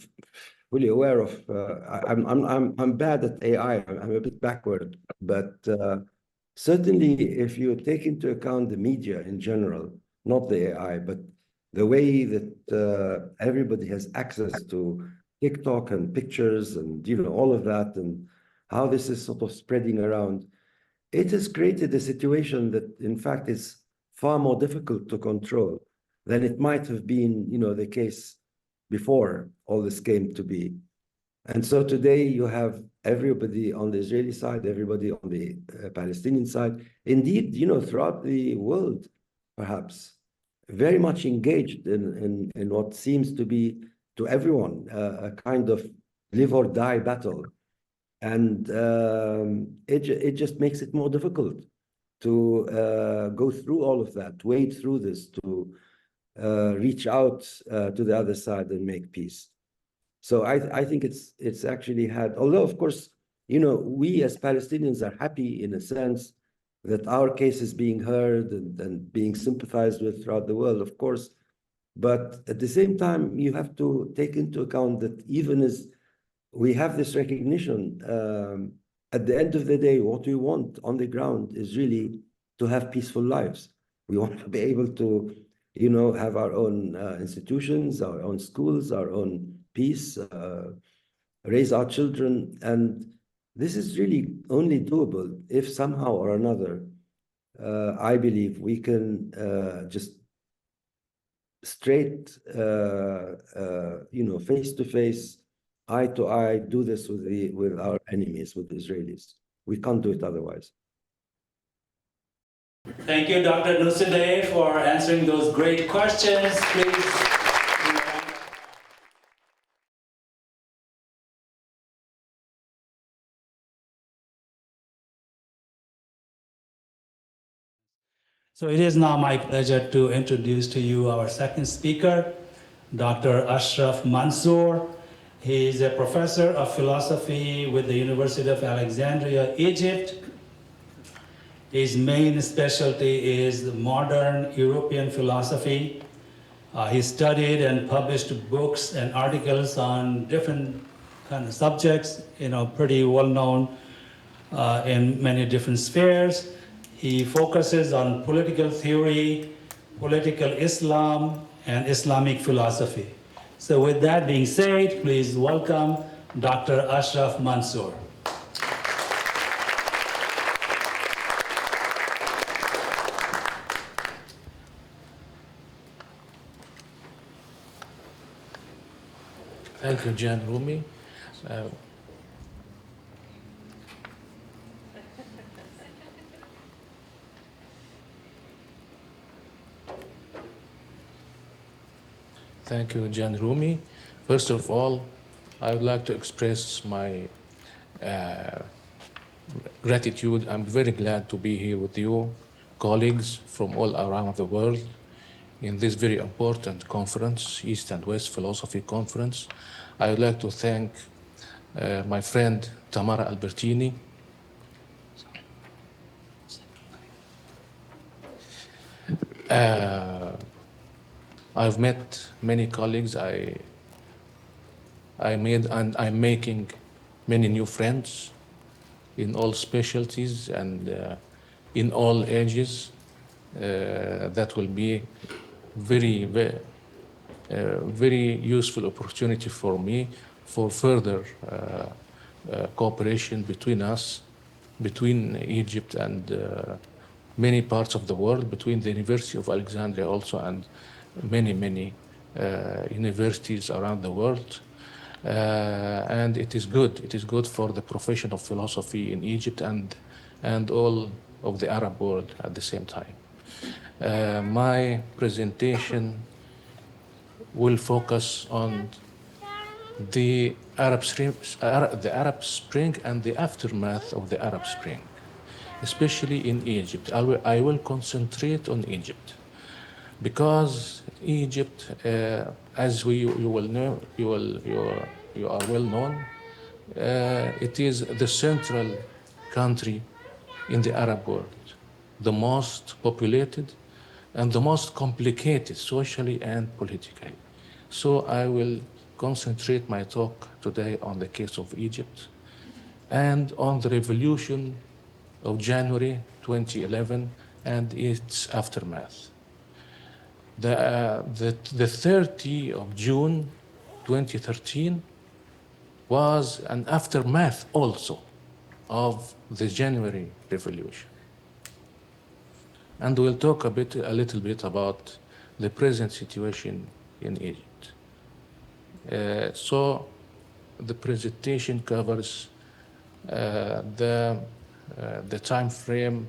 fully aware of. I'm bad at AI. I'm a bit backward, but certainly, if you take into account the media in general, not the AI, but the way that everybody has access to TikTok and pictures and all of that, and how this is sort of spreading around, it has created a situation that, in fact, is far more difficult to control than it might have been, the case before all this came to be. And so today you have everybody on the Israeli side, everybody on the Palestinian side, indeed, throughout the world, perhaps, very much engaged in what seems to be, to everyone, a kind of live or die battle. And it just makes it more difficult to go through all of that, wade through this, to reach out to the other side and make peace. So I think it's actually had, although of course, we as Palestinians are happy in a sense that our case is being heard and being sympathized with throughout the world, of course. But at the same time, you have to take into account that even as we have this recognition, at the end of the day, what we want on the ground is really to have peaceful lives. We want to be able to, have our own institutions, our own schools, our own peace, raise our children. And this is really only doable if somehow or another, I believe we can just straight, face to face, eye to eye, do this with our enemies, with the Israelis. We can't do it otherwise. Thank you, Dr. Nussadeh, for answering those great questions. Please. So it is now my pleasure to introduce to you our second speaker, Dr. Ashraf Mansour. He is a professor of philosophy with the University of Alexandria, Egypt. His main specialty is modern European philosophy. He studied and published books and articles on different kind of subjects, pretty well known in many different spheres. He focuses on political theory, political Islam, and Islamic philosophy. So with that being said, please welcome Dr. Ashraf Mansour. Thank you, Jan Rumi. Thank you, Jan Rumi. First of all, I would like to express my gratitude. I'm very glad to be here with you, colleagues from all around the world, in this very important conference, East and West Philosophy Conference. I would like to thank my friend Tamara Albertini. I've met many colleagues. I made and I'm making many new friends in all specialties and in all ages. That will be very useful opportunity for me for further cooperation between us, between Egypt and many parts of the world, between the University of Alexandria also and many universities around the world. And it is good. It is good for the profession of philosophy in Egypt and and all of the Arab world at the same time. My presentation will focus on the Arab Spring and the aftermath of the Arab Spring, especially in Egypt. I will concentrate on Egypt because Egypt, as you will know, you are well known. It is the central country in the Arab world, the most populated and the most complicated socially and politically. So I will concentrate my talk today on the case of Egypt and on the revolution of January 2011 and its aftermath. The 30th of June 2013 was an aftermath also of the January Revolution. And we'll talk a little bit about the present situation in Egypt. So the presentation covers the time frame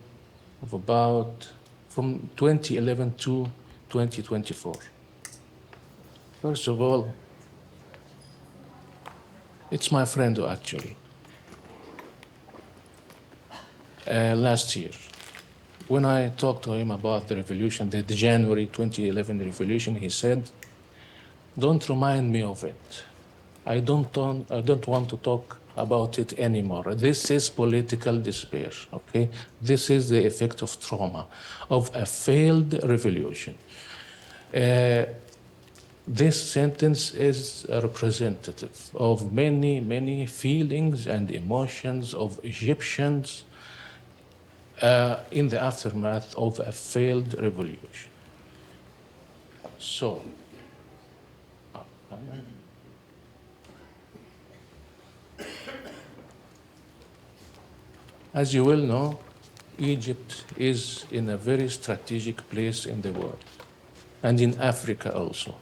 of about from 2011 to 2024. First of all, it's my friend actually. Last year, when I talked to him about the revolution, the January 2011 revolution, he said, "Don't remind me of it. I don't want to talk about it anymore. This is political despair, okay? This is the effect of trauma, of a failed revolution." This sentence is representative of many, many feelings and emotions of Egyptians in the aftermath of a failed revolution. So, as you well know, Egypt is in a very strategic place in the world, and in Africa also.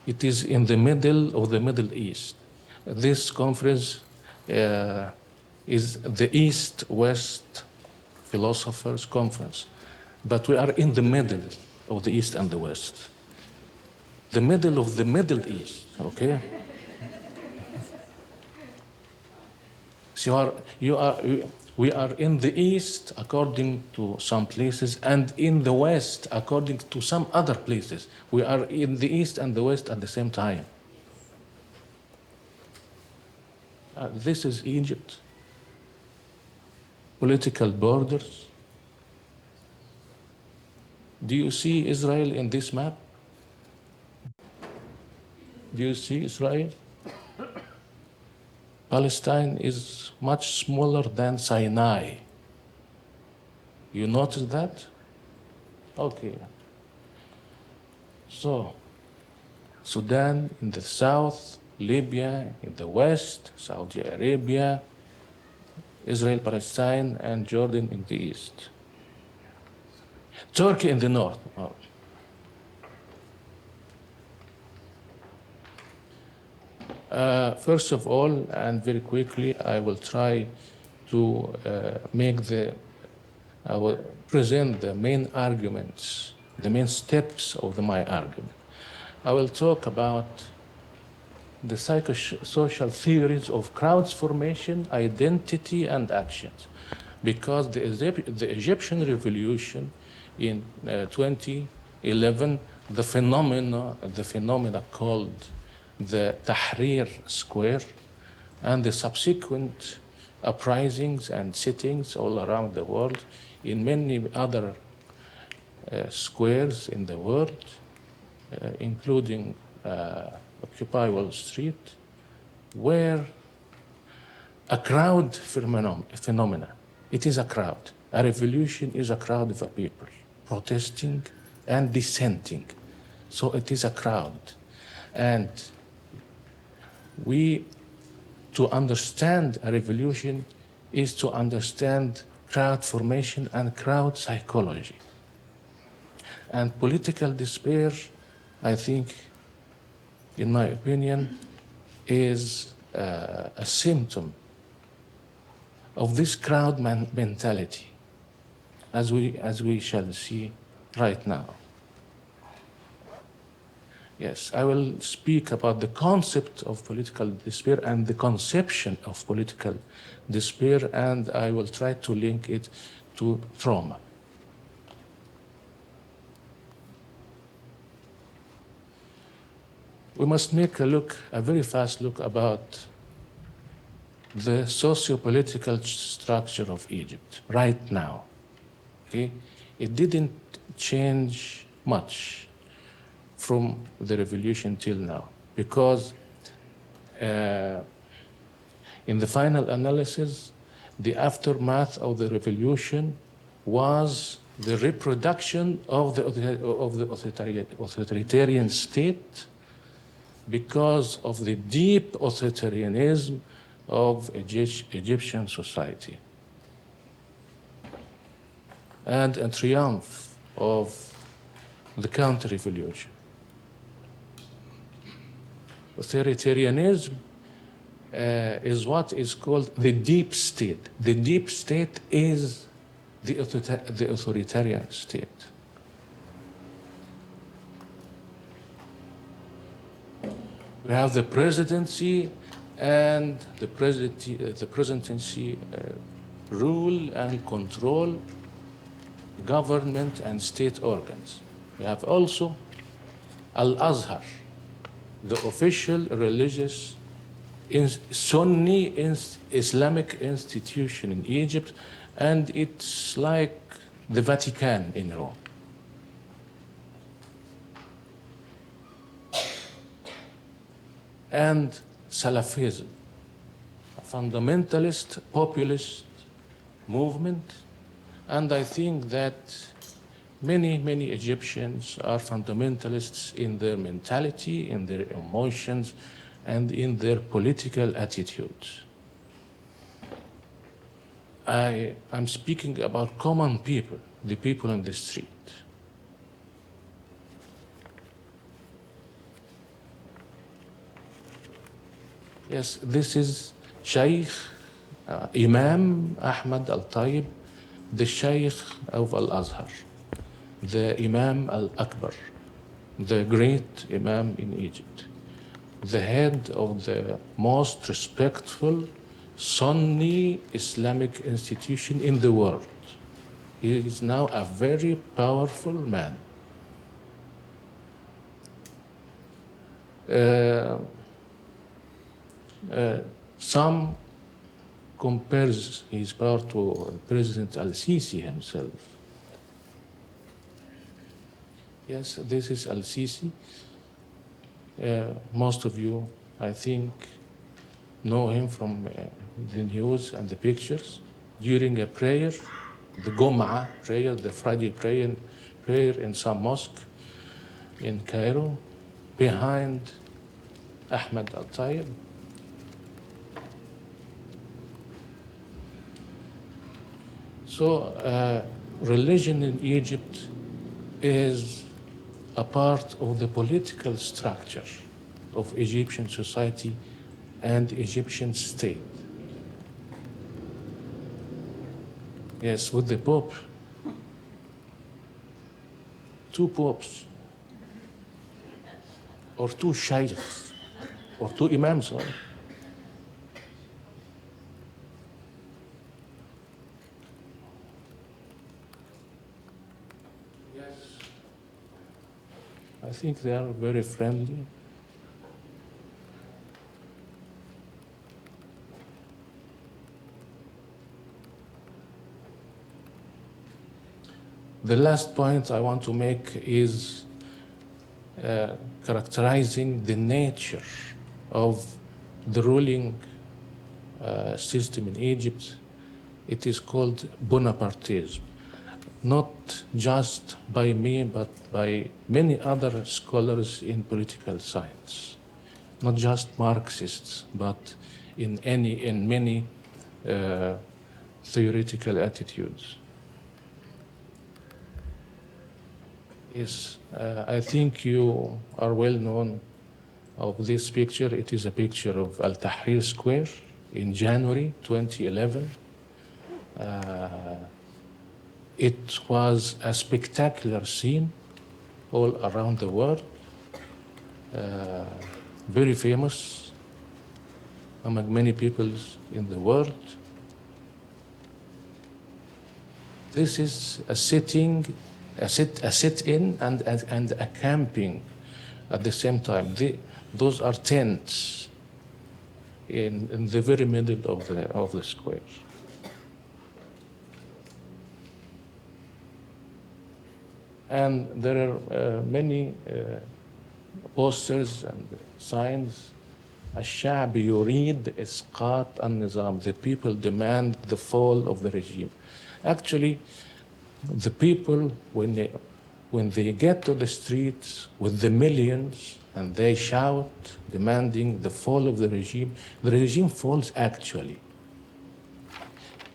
It is in the middle of the Middle East. This conference is the East-West Philosophers Conference, but we are in the middle of the East and the West. The middle of the Middle East, okay? So we are in the East according to some places, and in the West according to some other places. We are in the East and the West at the same time. This is Egypt. Political borders. Do you see Israel in this map? Do you see Israel? Palestine is much smaller than Sinai. You notice that? Okay. So, Sudan in the south, Libya in the west, Saudi Arabia, Israel, Palestine, and Jordan in the east. Turkey in the north. Oh. First of all, and very quickly, I will try to I will present the main arguments, the main steps of my argument. I will talk about the psychosocial theories of crowds formation, identity, and actions, because the Egyptian revolution in 2011, the phenomena called the Tahrir Square, and the subsequent uprisings and sittings all around the world in many other squares in the world, including Occupy Wall Street, were a crowd phenomena. It is a crowd. A revolution is a crowd of people protesting and dissenting. So it is a crowd. And to understand a revolution is to understand crowd formation and crowd psychology. And political despair, I think, in my opinion, is a symptom of this crowd mentality, as we shall see right now. Yes, I will speak about the concept of political despair and the conception of political despair, and I will try to link it to trauma. We must make a very fast look about the socio-political structure of Egypt right now. Okay? It didn't change much from the revolution till now, because in the final analysis, the aftermath of the revolution was the reproduction of the authoritarian state because of the deep authoritarianism of Egyptian society, and a triumph of the counter-revolution. Authoritarianism is what is called the deep state. The deep state is the authoritarian state. We have the presidency, and the presidency rule and control government and state organs. We have also Al-Azhar, the official religious Sunni Islamic institution in Egypt, and it's like the Vatican in Rome. And Salafism, a fundamentalist, populist movement, and I think that many Egyptians are fundamentalists in their mentality, in their emotions, and in their political attitudes. I'm speaking about common people, the people on the street. Yes, this is Shaykh Imam Ahmad Al-Tayyib, the Shaykh of Al-Azhar, the Imam Al-Akbar, the great Imam in Egypt, the head of the most respectful Sunni Islamic institution in the world. He is now a very powerful man. Some compares his power to President Al-Sisi himself. Yes, this is Al-Sisi. Most of you, I think, know him from the news and the pictures. During a prayer, the Gum'ah prayer, the Friday prayer in some mosque in Cairo, behind Ahmad Al-Tayyib. So religion in Egypt is a part of the political structure of Egyptian society and Egyptian state. Yes, with the Pope, 2 popes, or 2 shaykhs, or 2 imams. I think they are very friendly. The last point I want to make is characterizing the nature of the ruling system in Egypt. It is called Bonapartism. Not just by me, but by many other scholars in political science. Not just Marxists, but in many theoretical attitudes. Yes, I think you are well known of this picture. It is a picture of Al-Tahrir Square in January 2011. It was a spectacular scene all around the world, very famous among many peoples in the world. This is a sit-in and a camping at the same time. Those are tents in the very middle of the square. And there are many posters and signs. الشعب يريد إسقاط النظام. The people demand the fall of the regime. Actually, the people, when they get to the streets with the millions and they shout, demanding the fall of the regime falls actually.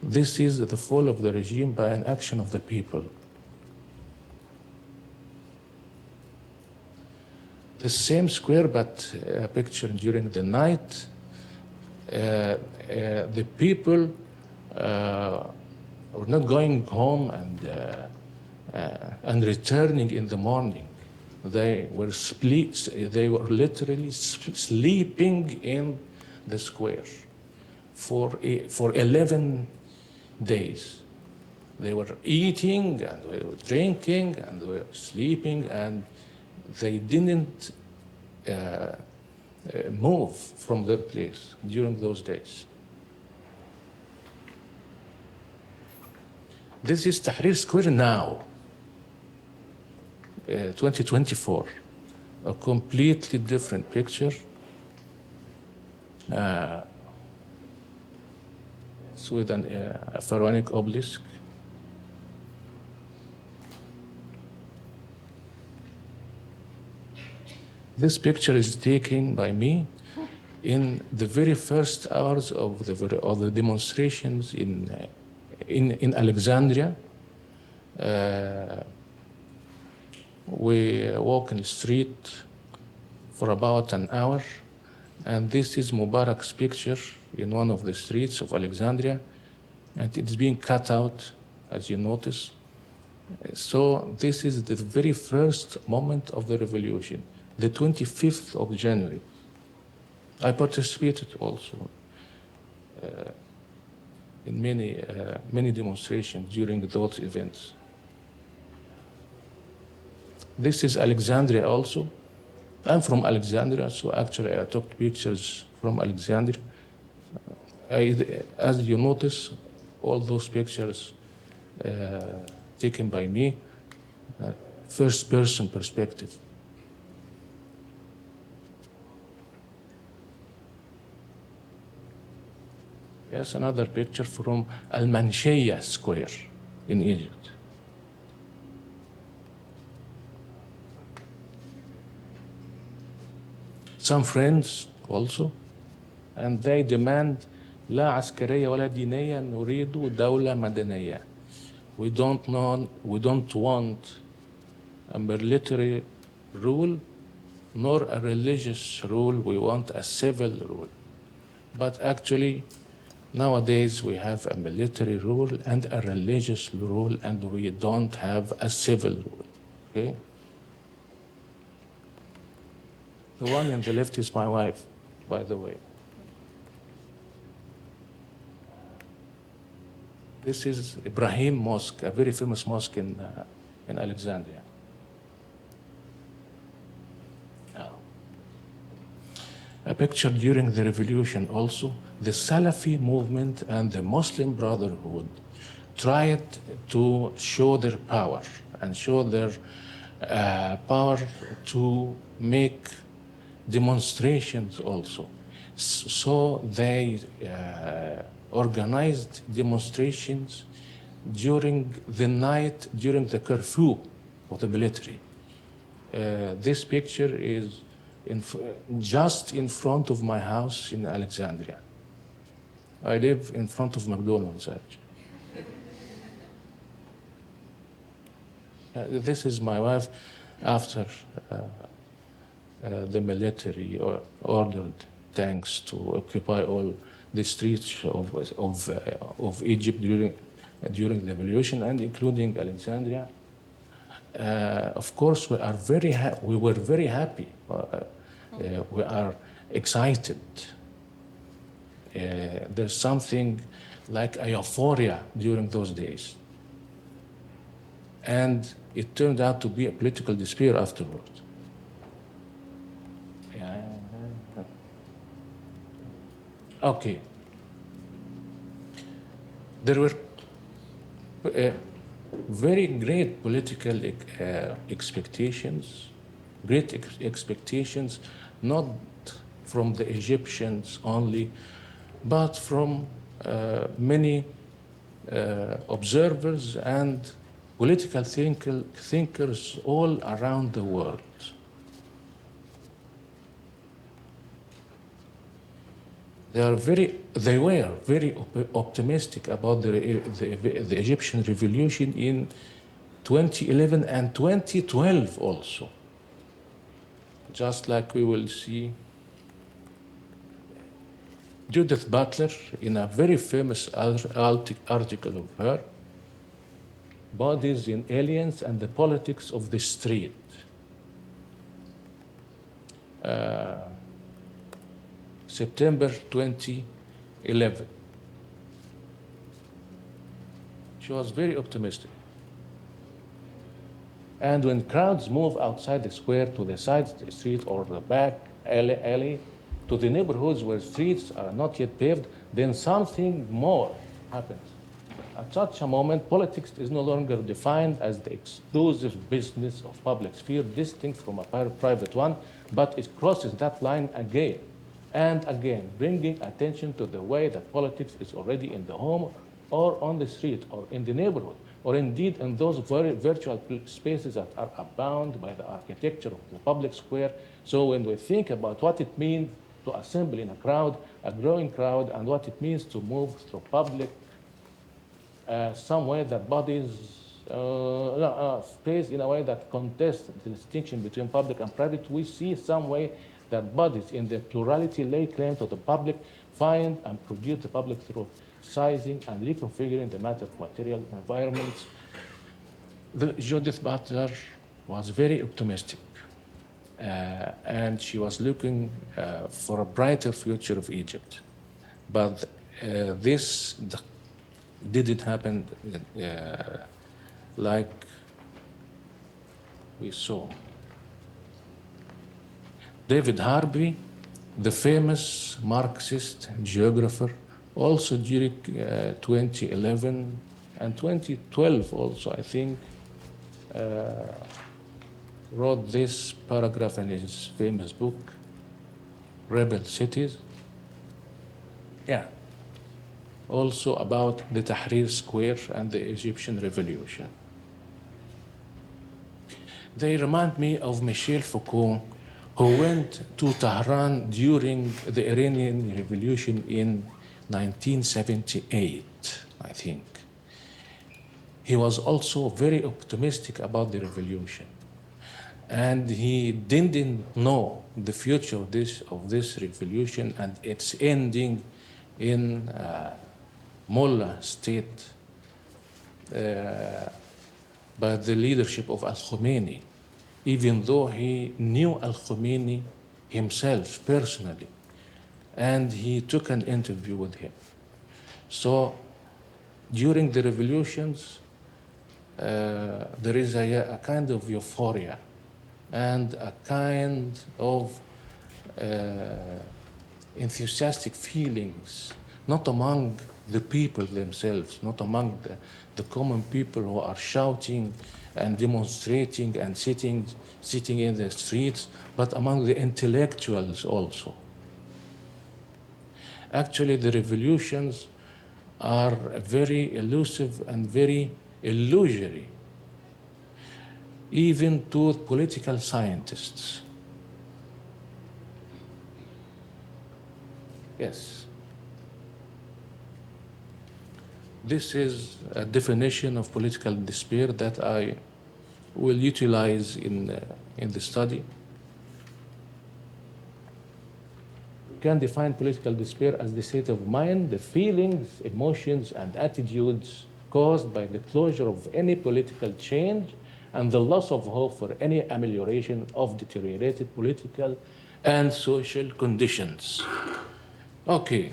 This is the fall of the regime by an action of the people. The same square, but a picture during the night. The people were not going home and returning in the morning. They were literally sleeping in the square for 11 days. They were eating and they were drinking and they were sleeping, and they didn't move from their place during those days. This is Tahrir Square now, 2024, a completely different picture. It's with a pharaonic obelisk. This picture is taken by me in the very first hours of the demonstrations in Alexandria. We walk in the street for about an hour, and this is Mubarak's picture in one of the streets of Alexandria, and it's being cut out, as you notice. So this is the very first moment of the revolution, the 25th of January. I participated also in many demonstrations during those events. This is Alexandria also. I'm from Alexandria, so actually I took pictures from Alexandria. As you notice, all those pictures taken by me, first-person perspective. Yes, another picture from Al-Manshiyah Square in Egypt. Some friends also, and they demand لا عسكرية ولا دينية نريد دولة مدنية. We don't want a military rule nor a religious rule. We want a civil rule. But actually, nowadays we have a military rule and a religious rule, and we don't have a civil rule. Okay? The one on the left is my wife, by the way. This is Ibrahim Mosque, a very famous mosque in Alexandria. A picture during the revolution also. The Salafi movement and the Muslim Brotherhood tried to show their power and show their power to make demonstrations also. So they organized demonstrations during the night, during the curfew of the military. This picture is just in front of my house in Alexandria. I live in front of McDonald's, actually. This is my wife after the military ordered tanks to occupy all the streets of Egypt during the revolution, and including Alexandria. Of course, we were very happy. We are excited. There's something like a euphoria during those days. And it turned out to be a political despair afterward. Yeah. Okay. There were very great political expectations, expectations, not from the Egyptians only, but from many observers and political thinkers all around the world. They were very optimistic about the Egyptian revolution in 2011 and 2012 also. Just like we will see Judith Butler in a very famous article of her, Bodies in Aliens and the Politics of the Street. September 2011. She was very optimistic. And when crowds move outside the square to the side street or the back alley to the neighborhoods where streets are not yet paved, then something more happens. At such a moment, politics is no longer defined as the exclusive business of public sphere, distinct from a private one, but it crosses that line again and again, bringing attention to the way that politics is already in the home or on the street or in the neighborhood, or indeed in those very virtual spaces that are abound by the architecture of the public square. So when we think about what it means to assemble in a crowd, a growing crowd, and what it means to move through public some way that bodies space in a way that contests the distinction between public and private, we see some way that bodies in their plurality lay claim to the public, find and produce the public through sizing and reconfiguring the matter of material environments. Judith Butler was very optimistic, and she was looking for a brighter future of Egypt. But this didn't happen like we saw. David Harvey, the famous Marxist geographer, also during 2011 and 2012 also, I think, wrote this paragraph in his famous book, Rebel Cities. Yeah. Also about the Tahrir Square and the Egyptian Revolution. They remind me of Michel Foucault, who went to Tehran during the Iranian Revolution in 1978, I think. He was also very optimistic about the revolution. And he didn't know the future of this revolution and its ending in mullah state by the leadership of Al-Khomeini, even though he knew Al-Khomeini himself personally, and he took an interview with him. So during the revolutions, there is a kind of euphoria and a kind of enthusiastic feelings, not among the people themselves, not among the common people who are shouting and demonstrating and sitting in the streets, but among the intellectuals also. Actually, the revolutions are very elusive and very illusory, even to political scientists. Yes. This is a definition of political despair that I will utilize in the study. We can define political despair as the state of mind, the feelings, emotions, and attitudes caused by the closure of any political change and the loss of hope for any amelioration of deteriorated political and social conditions. Okay.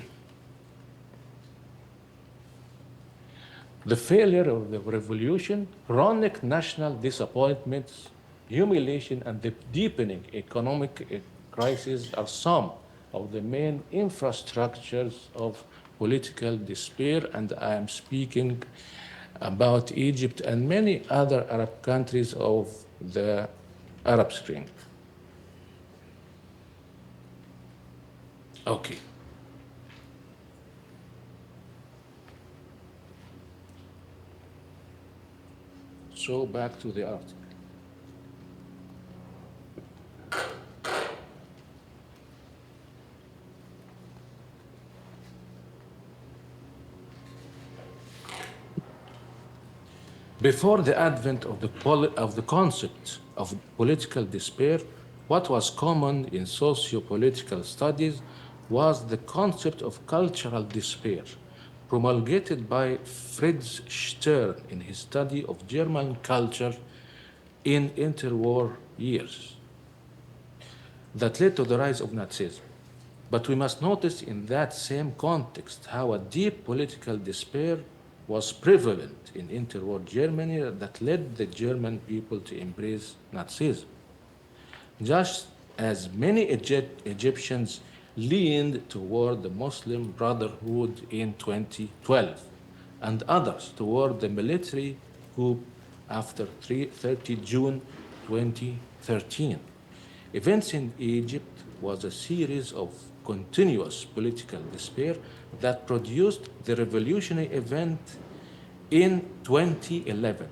The failure of the revolution, chronic national disappointments, humiliation, and the deepening economic crisis are some of the main infrastructures of political despair, and I am speaking about Egypt and many other Arab countries of the Arab Spring. Okay. So back to the article. Before the advent of the concept of political despair, what was common in socio-political studies was the concept of cultural despair, promulgated by Fritz Stern in his study of German culture in interwar years, that led to the rise of Nazism. But we must notice in that same context how a deep political despair was prevalent in interwar Germany that led the German people to embrace Nazism. Just as many Egyptians leaned toward the Muslim Brotherhood in 2012, and others toward the military coup after 30 June 2013. Events in Egypt was a series of continuous political despair that produced the revolutionary event in 2011,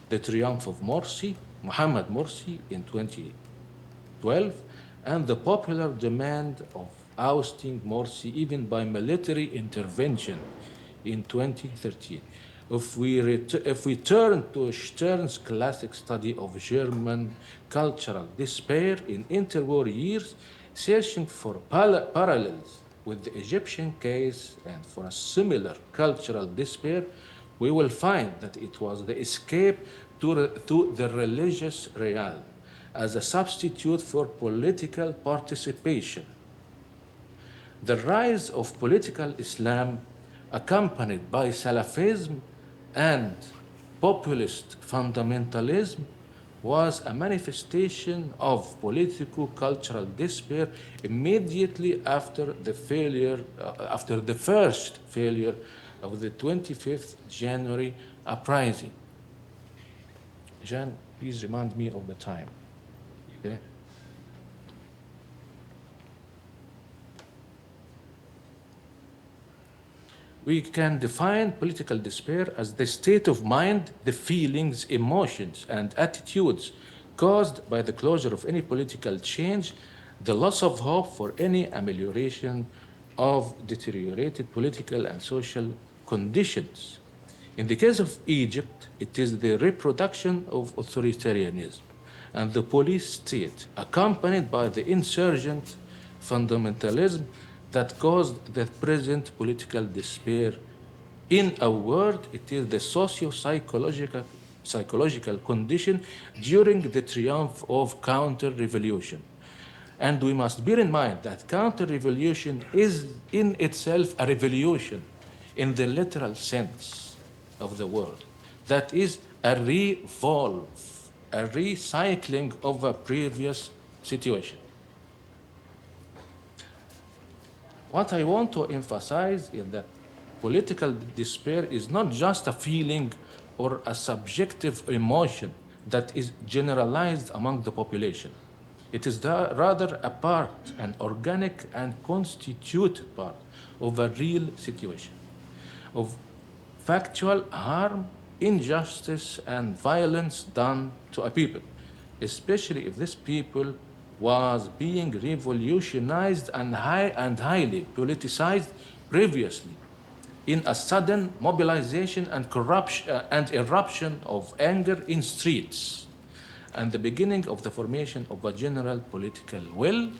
the triumph of Morsi, Mohammed Morsi in 2012, and the popular demand of ousting Morsi even by military intervention in 2013. If we turn to Stern's classic study of German cultural despair in interwar years, searching for parallels with the Egyptian case and for a similar cultural despair, we will find that it was the escape to the religious realm as a substitute for political participation. The rise of political Islam, accompanied by Salafism and populist fundamentalism, was a manifestation of politico-cultural despair immediately after the first failure of the 25th January uprising. Jan, please remind me of the time. Okay. We can define political despair as the state of mind, the feelings, emotions, and attitudes caused by the closure of any political change, the loss of hope for any amelioration of deteriorated political and social conditions. In the case of Egypt, it is the reproduction of authoritarianism and the police state, accompanied by the insurgent fundamentalism that caused the present political despair. In a word, it is the socio-psychological condition during the triumph of counter-revolution. And we must bear in mind that counter-revolution is in itself a revolution in the literal sense of the word. That is a revolve, a recycling of a previous situation. What I want to emphasize is that political despair is not just a feeling or a subjective emotion that is generalized among the population. It is rather a part, an organic and constituted part of a real situation, of factual harm, injustice, and violence done to a people, especially if this people was being revolutionized and highly politicized previously in a sudden mobilization and corruption and eruption of anger in streets, and the beginning of the formation of a general political will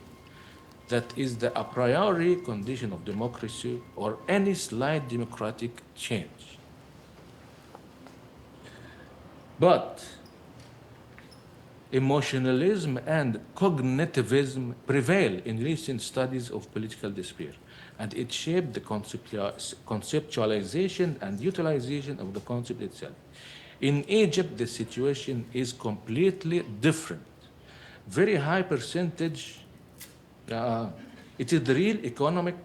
that is the a priori condition of democracy or any slight democratic change. But emotionalism and cognitivism prevail in recent studies of political despair, and it shaped the conceptualization and utilization of the concept itself. In Egypt, the situation is completely different. Very high percentage, it is the real economic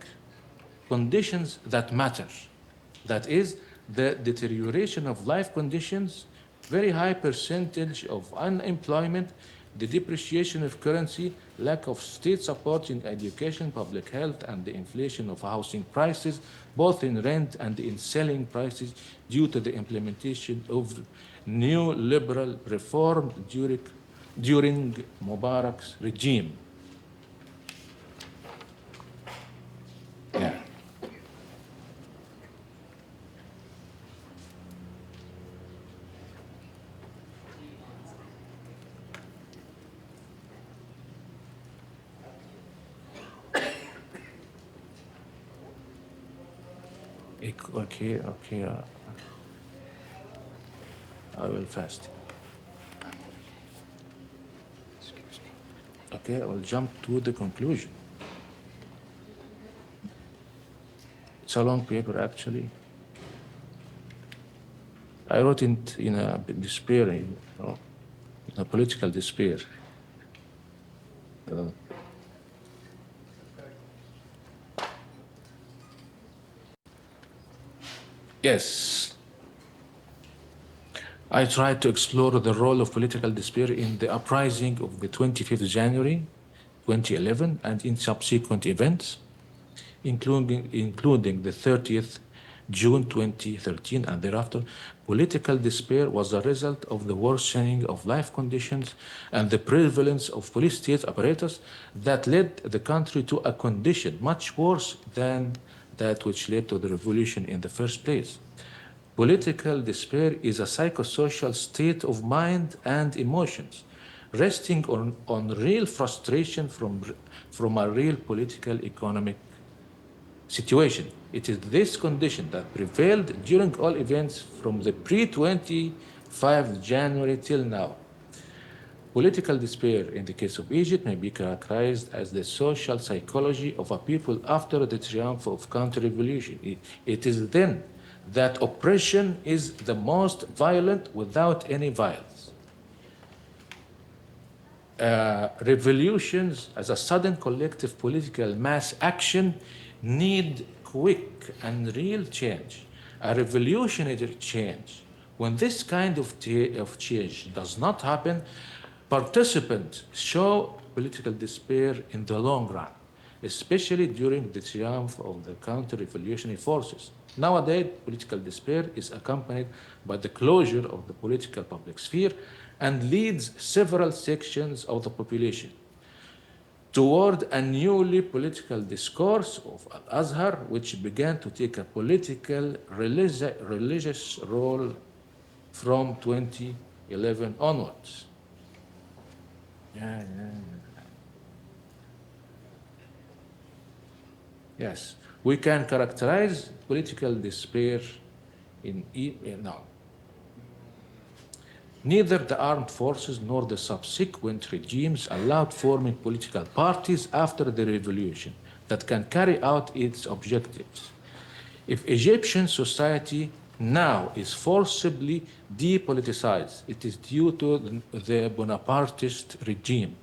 conditions that matter. That is the deterioration of life conditions, very high percentage of unemployment, the depreciation of currency, lack of state support in education, public health, and the inflation of housing prices, both in rent and in selling prices due to the implementation of neoliberal reform during Mubarak's regime. Yeah. Okay, I will fast. Okay, I will jump to the conclusion. It's a long paper, actually. I wrote it in a despair, in a political despair. Yes. I tried to explore the role of political despair in the uprising of the 25th January 2011 and in subsequent events, including the 30th June 2013 and thereafter. Political despair was a result of the worsening of life conditions and the prevalence of police state apparatus that led the country to a condition much worse than that which led to the revolution in the first place. Political despair is a psychosocial state of mind and emotions, resting on real frustration from a real political economic situation. It is this condition that prevailed during all events from the pre-25 January till now. Political despair in the case of Egypt may be characterized as the social psychology of a people after the triumph of counter-revolution. It is then that oppression is the most violent without any violence. Revolutions as a sudden collective political mass action need quick and real change, a revolutionary change. When this kind of change does not happen, participants show political despair in the long run, especially during the triumph of the counter-revolutionary forces. Nowadays, political despair is accompanied by the closure of the political public sphere and leads several sections of the population toward a newly political discourse of Al-Azhar, which began to take a political religious role from 2011 onwards. Yes, we can characterize political despair now. Neither the armed forces nor the subsequent regimes allowed forming political parties after the revolution that can carry out its objectives. If Egyptian society now is forcibly depoliticized, it is due to the Bonapartist regime.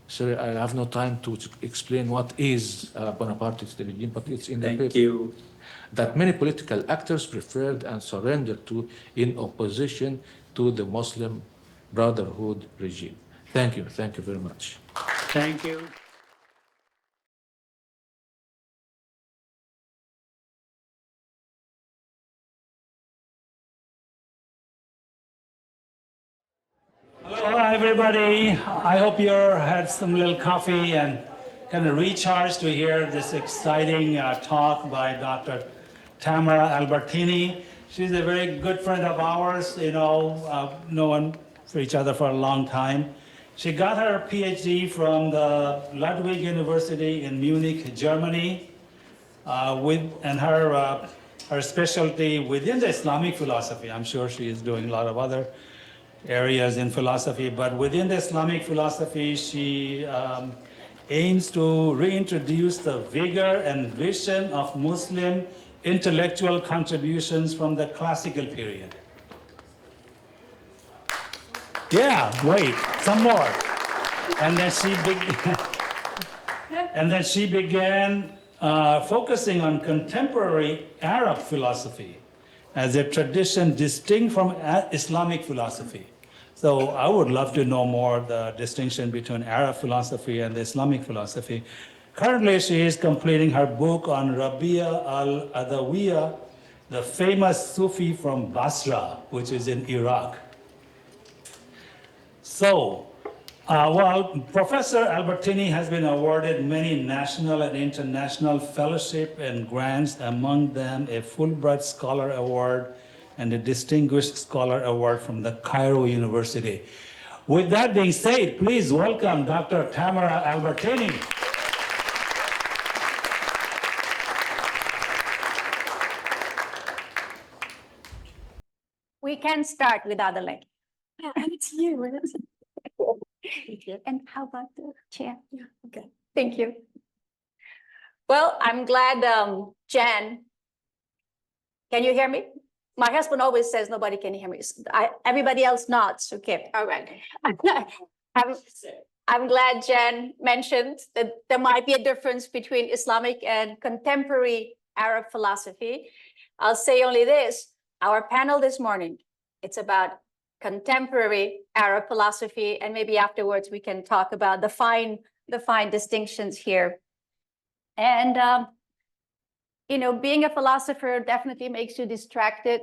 Sorry, I have no time to explain what is Bonapartist regime, but it's in the paper. Thank you. That many political actors preferred and surrendered to in opposition to the Muslim Brotherhood regime. Thank you very much. Thank you. Hello, everybody. I hope you had some little coffee and kind of recharged to hear this exciting talk by Dr. Tamara Albertini. She's a very good friend of ours, known for each other for a long time. She got her PhD from the Ludwig University in Munich, Germany, and her her specialty within the Islamic philosophy. I'm sure she is doing a lot of other areas in philosophy, but within the Islamic philosophy, she aims to reintroduce the vigor and vision of Muslim intellectual contributions from the classical period. Yeah, wait, some more. And then she began focusing on contemporary Arab philosophy as a tradition distinct from Islamic philosophy. So I would love to know more the distinction between Arab philosophy and the Islamic philosophy. Currently, she is completing her book on Rabia al-Adawiya, the famous Sufi from Basra, which is in Iraq. So, Professor Albertini has been awarded many national and international fellowship and grants, among them a Fulbright Scholar Award and a Distinguished Scholar Award from the Cairo University. With that being said, please welcome Dr. Tamara Albertini. We can start without the leg. It's you. And how about the chair? Yeah, okay. Thank you. Well, I'm glad, Jen. Can you hear me? My husband always says nobody can hear me. Everybody else nods. Okay, all right. I'm glad Jen mentioned that there might be a difference between Islamic and contemporary Arab philosophy. I'll say only this. Our panel this morning, it's about contemporary Arab philosophy, and maybe afterwards we can talk about the fine distinctions here. And you know, being a philosopher definitely makes you distracted.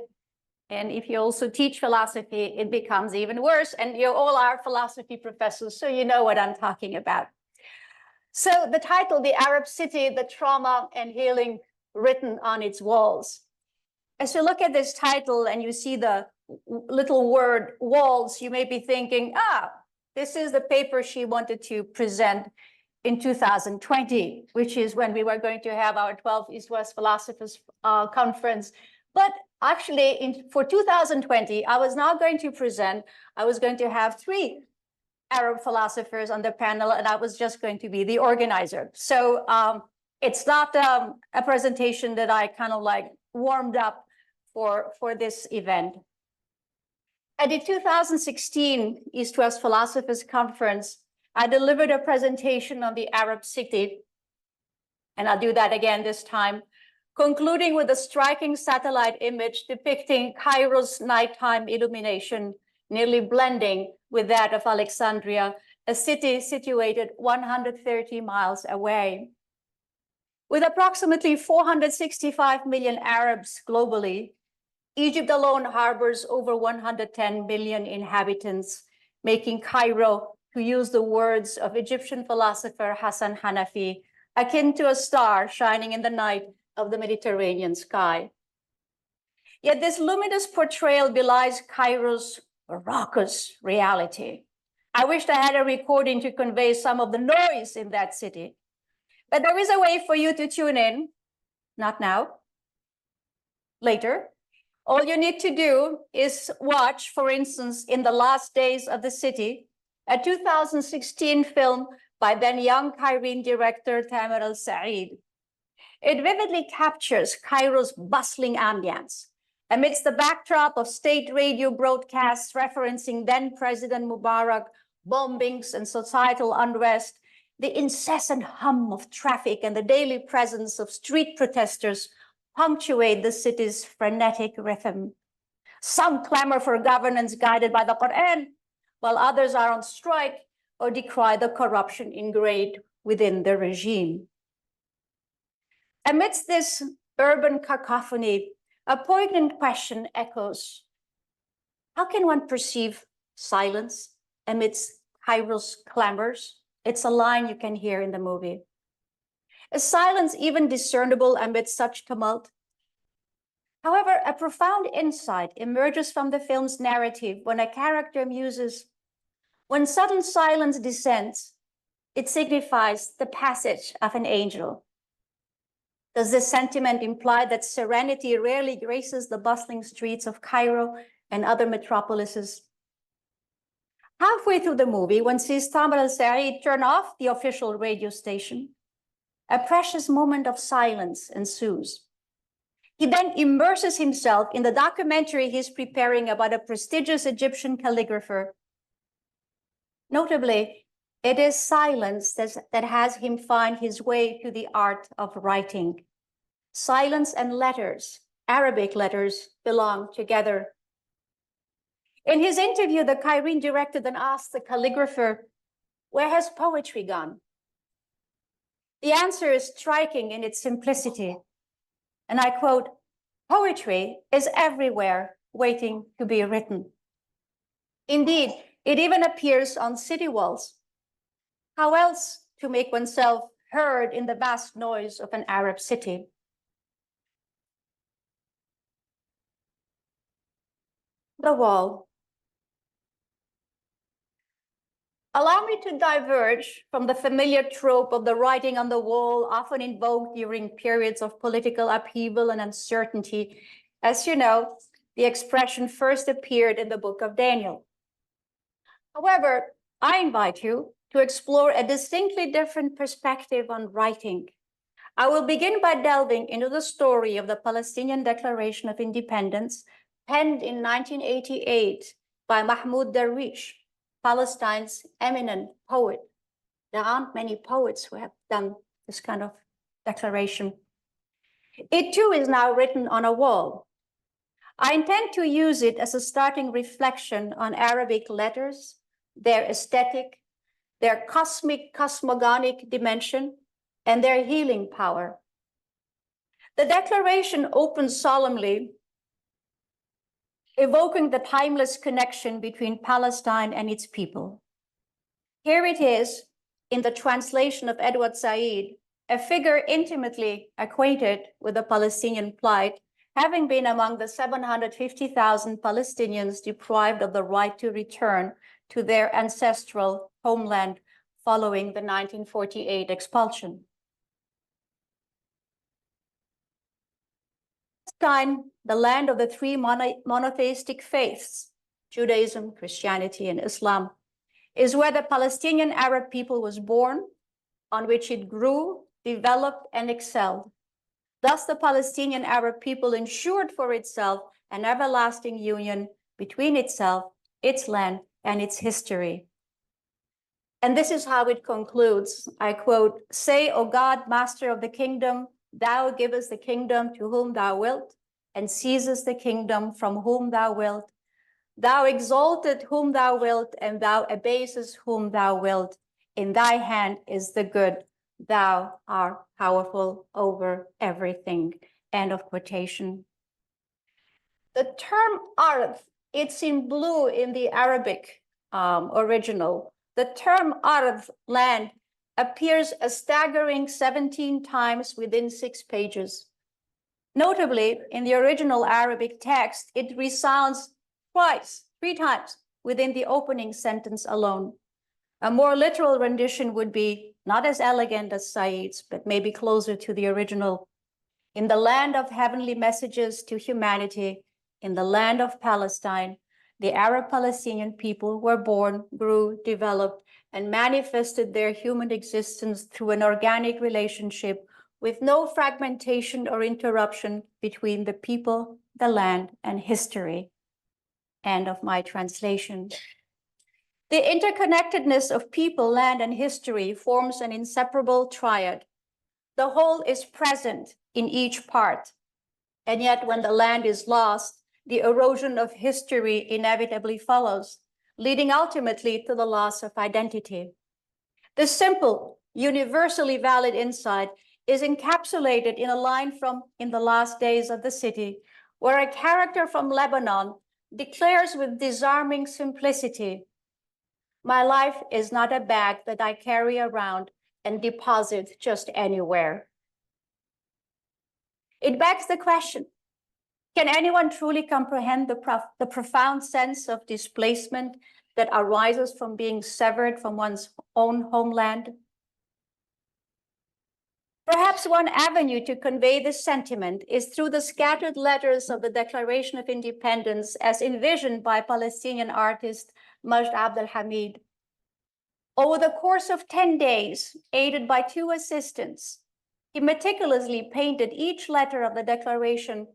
And if you also teach philosophy, it becomes even worse. And you all are philosophy professors, so you know what I'm talking about. So the title, The Arab City, the Trauma and Healing Written on Its Walls. As you look at this title and you see the little word walls, you may be thinking, this is the paper she wanted to present in 2020, which is when we were going to have our 12 East-West Philosophers conference. But actually, for 2020, I was not going to present. I was going to have 3 Arab philosophers on the panel, and I was just going to be the organizer. So it's not a presentation that I kind of like warmed up for this event. At the 2016 East-West Philosophers Conference, I delivered a presentation on the Arab city, and I'll do that again this time, concluding with a striking satellite image depicting Cairo's nighttime illumination, nearly blending with that of Alexandria, a city situated 130 miles away. With approximately 465 million Arabs globally, Egypt alone harbors over 110 million inhabitants, making Cairo, to use the words of Egyptian philosopher Hassan Hanafi, akin to a star shining in the night of the Mediterranean sky. Yet this luminous portrayal belies Cairo's raucous reality. I wished I had a recording to convey some of the noise in that city. But there is a way for you to tune in, not now, later. All you need to do is watch, for instance, In the Last Days of the City, a 2016 film by then young Cairene director Tamer al-Said. It vividly captures Cairo's bustling ambience amidst the backdrop of state radio broadcasts referencing then President Mubarak, bombings and societal unrest, the incessant hum of traffic and the daily presence of street protesters punctuate the city's frenetic rhythm. Some clamor for governance guided by the Quran, while others are on strike or decry the corruption ingrained within the regime. Amidst this urban cacophony, a poignant question echoes. How can one perceive silence amidst Cairo's clamors? It's a line you can hear in the movie. Is silence even discernible amidst such tumult? However, a profound insight emerges from the film's narrative when a character muses, when sudden silence descends, it signifies the passage of an angel. Does this sentiment imply that serenity rarely graces the bustling streets of Cairo and other metropolises? Halfway through the movie, one sees Tamer al-Said turn off the official radio station. A precious moment of silence ensues. He then immerses himself in the documentary he's preparing about a prestigious Egyptian calligrapher. Notably, it is silence that has him find his way to the art of writing. Silence and letters, Arabic letters, belong together. In his interview, the Cairene director then asked the calligrapher, "Where has poetry gone?" The answer is striking in its simplicity. And I quote, "Poetry is everywhere waiting to be written." Indeed, it even appears on city walls. How else to make oneself heard in the vast noise of an Arab city? The wall. Allow me to diverge from the familiar trope of the writing on the wall, often invoked during periods of political upheaval and uncertainty. As you know, the expression first appeared in the book of Daniel. However, I invite you to explore a distinctly different perspective on writing. I will begin by delving into the story of the Palestinian Declaration of Independence, penned in 1988 by Mahmoud Darwish, Palestine's eminent poet. There aren't many poets who have done this kind of declaration. It too is now written on a wall. I intend to use it as a starting reflection on Arabic letters, their aesthetic, their cosmic, cosmogonic dimension, and their healing power. The declaration opens solemnly, evoking the timeless connection between Palestine and its people. Here it is, in the translation of Edward Said, a figure intimately acquainted with the Palestinian plight, having been among the 750,000 Palestinians deprived of the right to return to their ancestral homeland following the 1948 expulsion. Palestine, the land of the three monotheistic faiths, Judaism, Christianity, and Islam, is where the Palestinian Arab people was born, on which it grew, developed, and excelled. Thus, the Palestinian Arab people ensured for itself an everlasting union between itself, its land, and its history. And this is how it concludes. I quote, "Say, O God, master of the kingdom, thou givest the kingdom to whom thou wilt, and seizest the kingdom from whom thou wilt. Thou exalted whom thou wilt, and thou abasest whom thou wilt. In thy hand is the good. Thou art powerful over everything." End of quotation. The term Arab, it's in blue in the Arabic original. The term Arab, land, appears a staggering 17 times within 6 pages. Notably, in the original Arabic text, it resounds twice, 3 times within the opening sentence alone. A more literal rendition would be not as elegant as Said's, but maybe closer to the original. In the land of heavenly messages to humanity, in the land of Palestine, the Arab Palestinian people were born, grew, developed, and manifested their human existence through an organic relationship with no fragmentation or interruption between the people, the land, and history. End of my translation. The interconnectedness of people, land, and history forms an inseparable triad. The whole is present in each part. And yet when the land is lost, the erosion of history inevitably follows, leading ultimately to the loss of identity. This simple, universally valid insight is encapsulated in a line from In the Last Days of the City, where a character from Lebanon declares with disarming simplicity, "My life is not a bag that I carry around and deposit just anywhere." It begs the question, can anyone truly comprehend the profound sense of displacement that arises from being severed from one's own homeland? Perhaps one avenue to convey this sentiment is through the scattered letters of the Declaration of Independence as envisioned by Palestinian artist Majd Abdel Hamid. Over the course of 10 days, aided by 2 assistants, he meticulously painted each letter of the declaration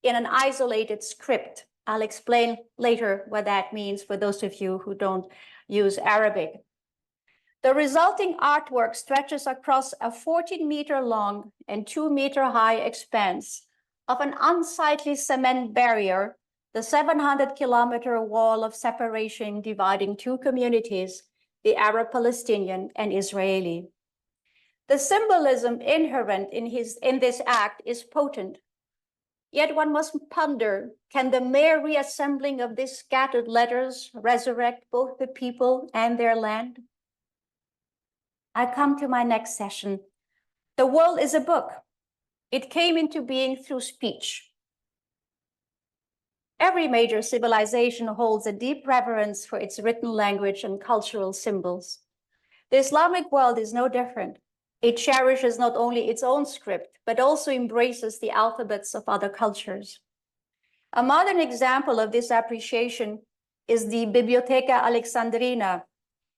in an isolated script. I'll explain later what that means for those of you who don't use Arabic. The resulting artwork stretches across a 14-meter long and 2-meter high expanse of an unsightly cement barrier, the 700-kilometer wall of separation dividing 2 communities, the Arab-Palestinian and Israeli. The symbolism inherent in this act is potent. Yet one must ponder, can the mere reassembling of these scattered letters resurrect both the people and their land? I come to my next session. The world is a book. It came into being through speech. Every major civilization holds a deep reverence for its written language and cultural symbols. The Islamic world is no different. It cherishes not only its own script, but also embraces the alphabets of other cultures. A modern example of this appreciation is the Biblioteca Alexandrina.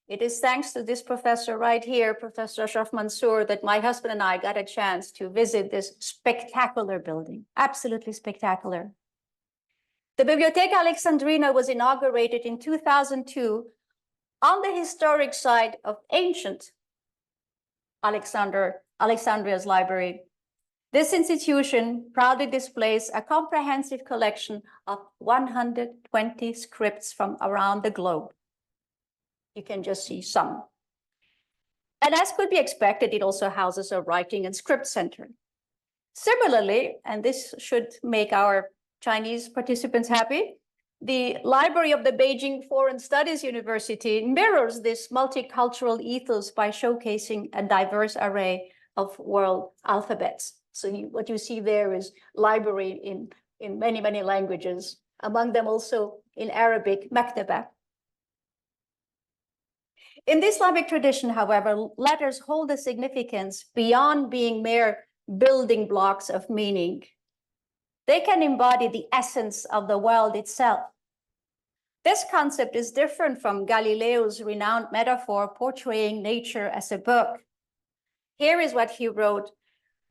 It is thanks to this professor right here, Professor Ashraf Mansour, that my husband and I got a chance to visit this spectacular building, absolutely spectacular. The Biblioteca Alexandrina was inaugurated in 2002 on the historic site of ancient Alexandria's library. This institution proudly displays a comprehensive collection of 120 scripts from around the globe. You can just see some. And as could be expected, it also houses a writing and script center. Similarly, and this should make our Chinese participants happy, the library of the Beijing Foreign Studies University mirrors this multicultural ethos by showcasing a diverse array of world alphabets. So what you see there is library in many, many languages, among them also in Arabic, maktaba. In the Islamic tradition, however, letters hold a significance beyond being mere building blocks of meaning. They can embody the essence of the world itself. This concept is different from Galileo's renowned metaphor portraying nature as a book. Here is what he wrote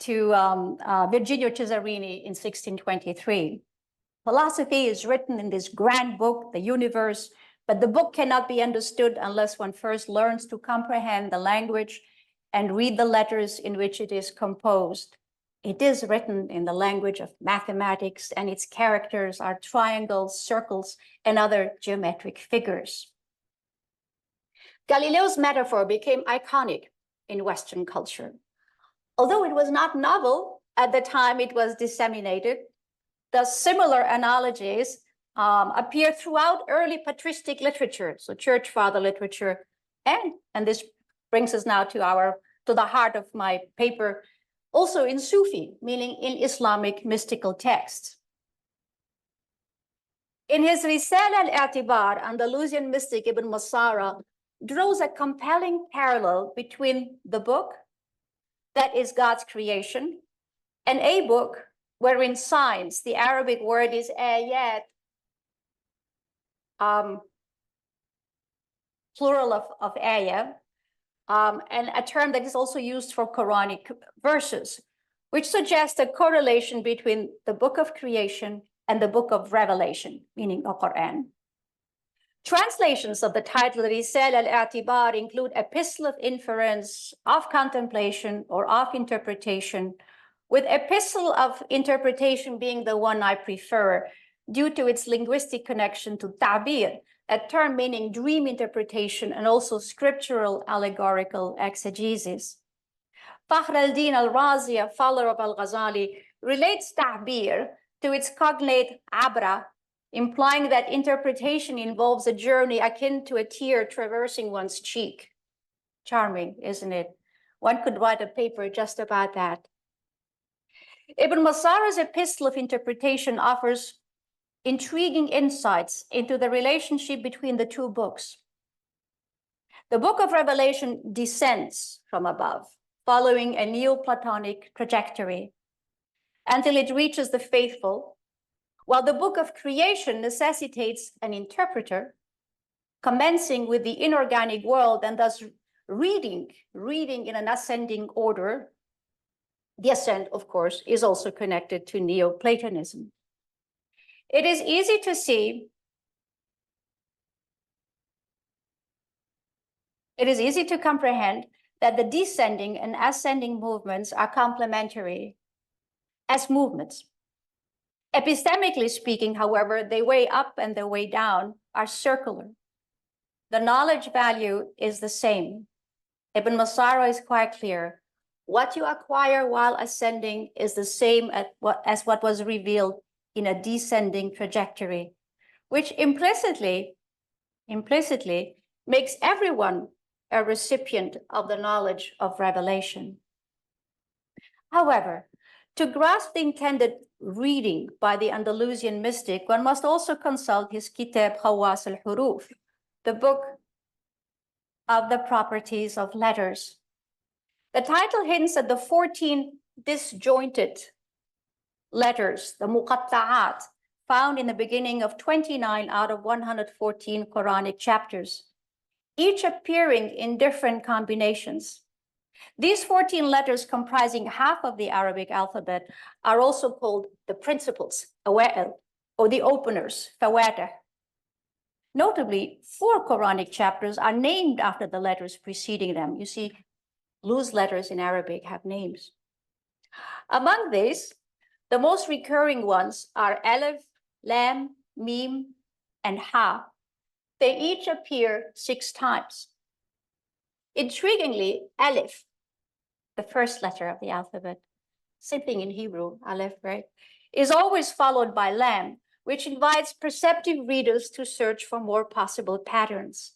to Virginio Cesarini in 1623. Philosophy is written in this grand book, the universe, but the book cannot be understood unless one first learns to comprehend the language and read the letters in which it is composed. It is written in the language of mathematics, and its characters are triangles, circles, and other geometric figures. Galileo's metaphor became iconic in Western culture. Although it was not novel at the time it was disseminated, the similar analogies appear throughout early patristic literature, so church father literature, and this brings us now to the heart of my paper, also in Sufi, meaning in Islamic mystical texts. In his Risala al-I'tibar, Andalusian mystic Ibn Masara draws a compelling parallel between the book, that is God's creation, and a book wherein science, the Arabic word is ayat, plural of ayah, and a term that is also used for Quranic verses, which suggests a correlation between the book of creation and the book of Revelation, meaning the Quran. Translations of the title Risala al-I'tibar include epistle of inference, of contemplation, or of interpretation, with epistle of interpretation being the one I prefer due to its linguistic connection to ta'bir, a term meaning dream interpretation and also scriptural allegorical exegesis. Fakhr al-Din al-Razi, a follower of al-Ghazali, relates ta'bir to its cognate abra, implying that interpretation involves a journey akin to a tear traversing one's cheek. Charming, isn't it? One could write a paper just about that. Ibn Masara's epistle of interpretation offers intriguing insights into the relationship between the two books. The book of Revelation descends from above, following a Neoplatonic trajectory until it reaches the faithful, while the book of creation necessitates an interpreter, commencing with the inorganic world and thus reading in an ascending order. The ascent, of course, is also connected to Neoplatonism. It is easy to see It is easy to comprehend that the descending and ascending movements are complementary as movements. Epistemically speaking, however, the way up and the way down are circular. The knowledge value is the same. Ibn Massara is quite clear. What you acquire while ascending is the same as what was revealed in a descending trajectory, which implicitly makes everyone a recipient of the knowledge of revelation. However, to grasp the intended reading by the Andalusian mystic, one must also consult his Kitab Khawas al-Huruf, the book of the properties of letters. The title hints at the 14 disjointed letters, the muqatta'at, found in the beginning of 29 out of 114 Quranic chapters, each appearing in different combinations. These 14 letters, comprising half of the Arabic alphabet, are also called the principles, awa'il, or the openers, fawatih. Notably, 4 Quranic chapters are named after the letters preceding them. You see, loose letters in Arabic have names. Among these, the most recurring ones are Alif, Lam, Mim, and Ha. They each appear 6 times. Intriguingly, Alif, the first letter of the alphabet, same thing in Hebrew, Aleph, right, is always followed by Lam, which invites perceptive readers to search for more possible patterns.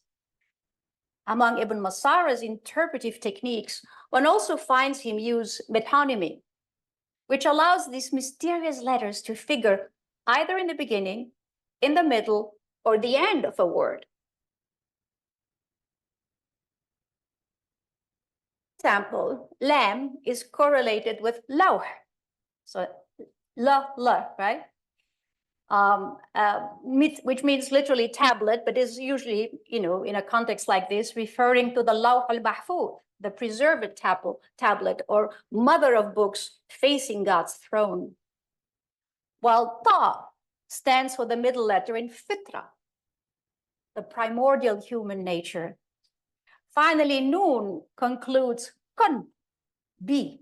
Among Ibn Massara's interpretive techniques, one also finds him use metonymy, which allows these mysterious letters to figure either in the beginning, in the middle, or the end of a word. For example, Lam is correlated with Lawh, so la, right? Which means literally tablet, but is usually, in a context like this, referring to the Lawh al-Mahfuz, the preserved tablet or mother of books facing God's throne. While Ta stands for the middle letter in Fitra, the primordial human nature. Finally, Nun concludes Kun, be,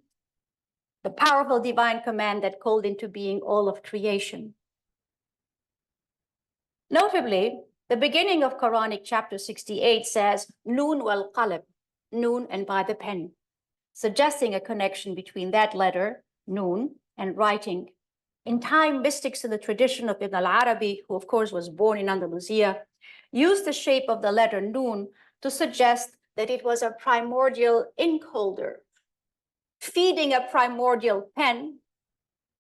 the powerful divine command that called into being all of creation. Notably, the beginning of Quranic chapter 68 says, Nun wal qalb, Nun and by the pen, suggesting a connection between that letter, Nun, and writing. In time, mystics in the tradition of Ibn al-Arabi, who of course was born in Andalusia, used the shape of the letter Nun to suggest that it was a primordial ink holder, feeding a primordial pen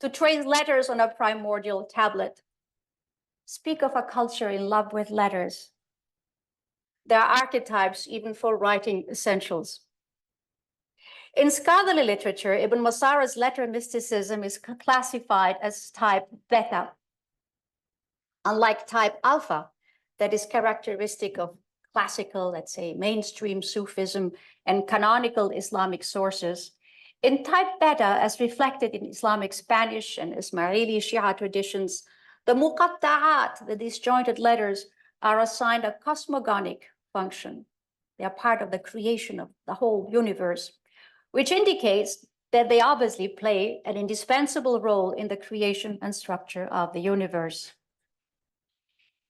to trace letters on a primordial tablet. Speak of a culture in love with letters. There are archetypes even for writing essentials. In scholarly literature, Ibn Massara's letter mysticism is classified as type beta, unlike type alpha, that is characteristic of classical, let's say, mainstream Sufism and canonical Islamic sources. In type beta, as reflected in Islamic Spanish and Ismaili Shia traditions, the muqatta'at, the disjointed letters, are assigned a cosmogonic function. They are part of the creation of the whole universe, which indicates that they obviously play an indispensable role in the creation and structure of the universe.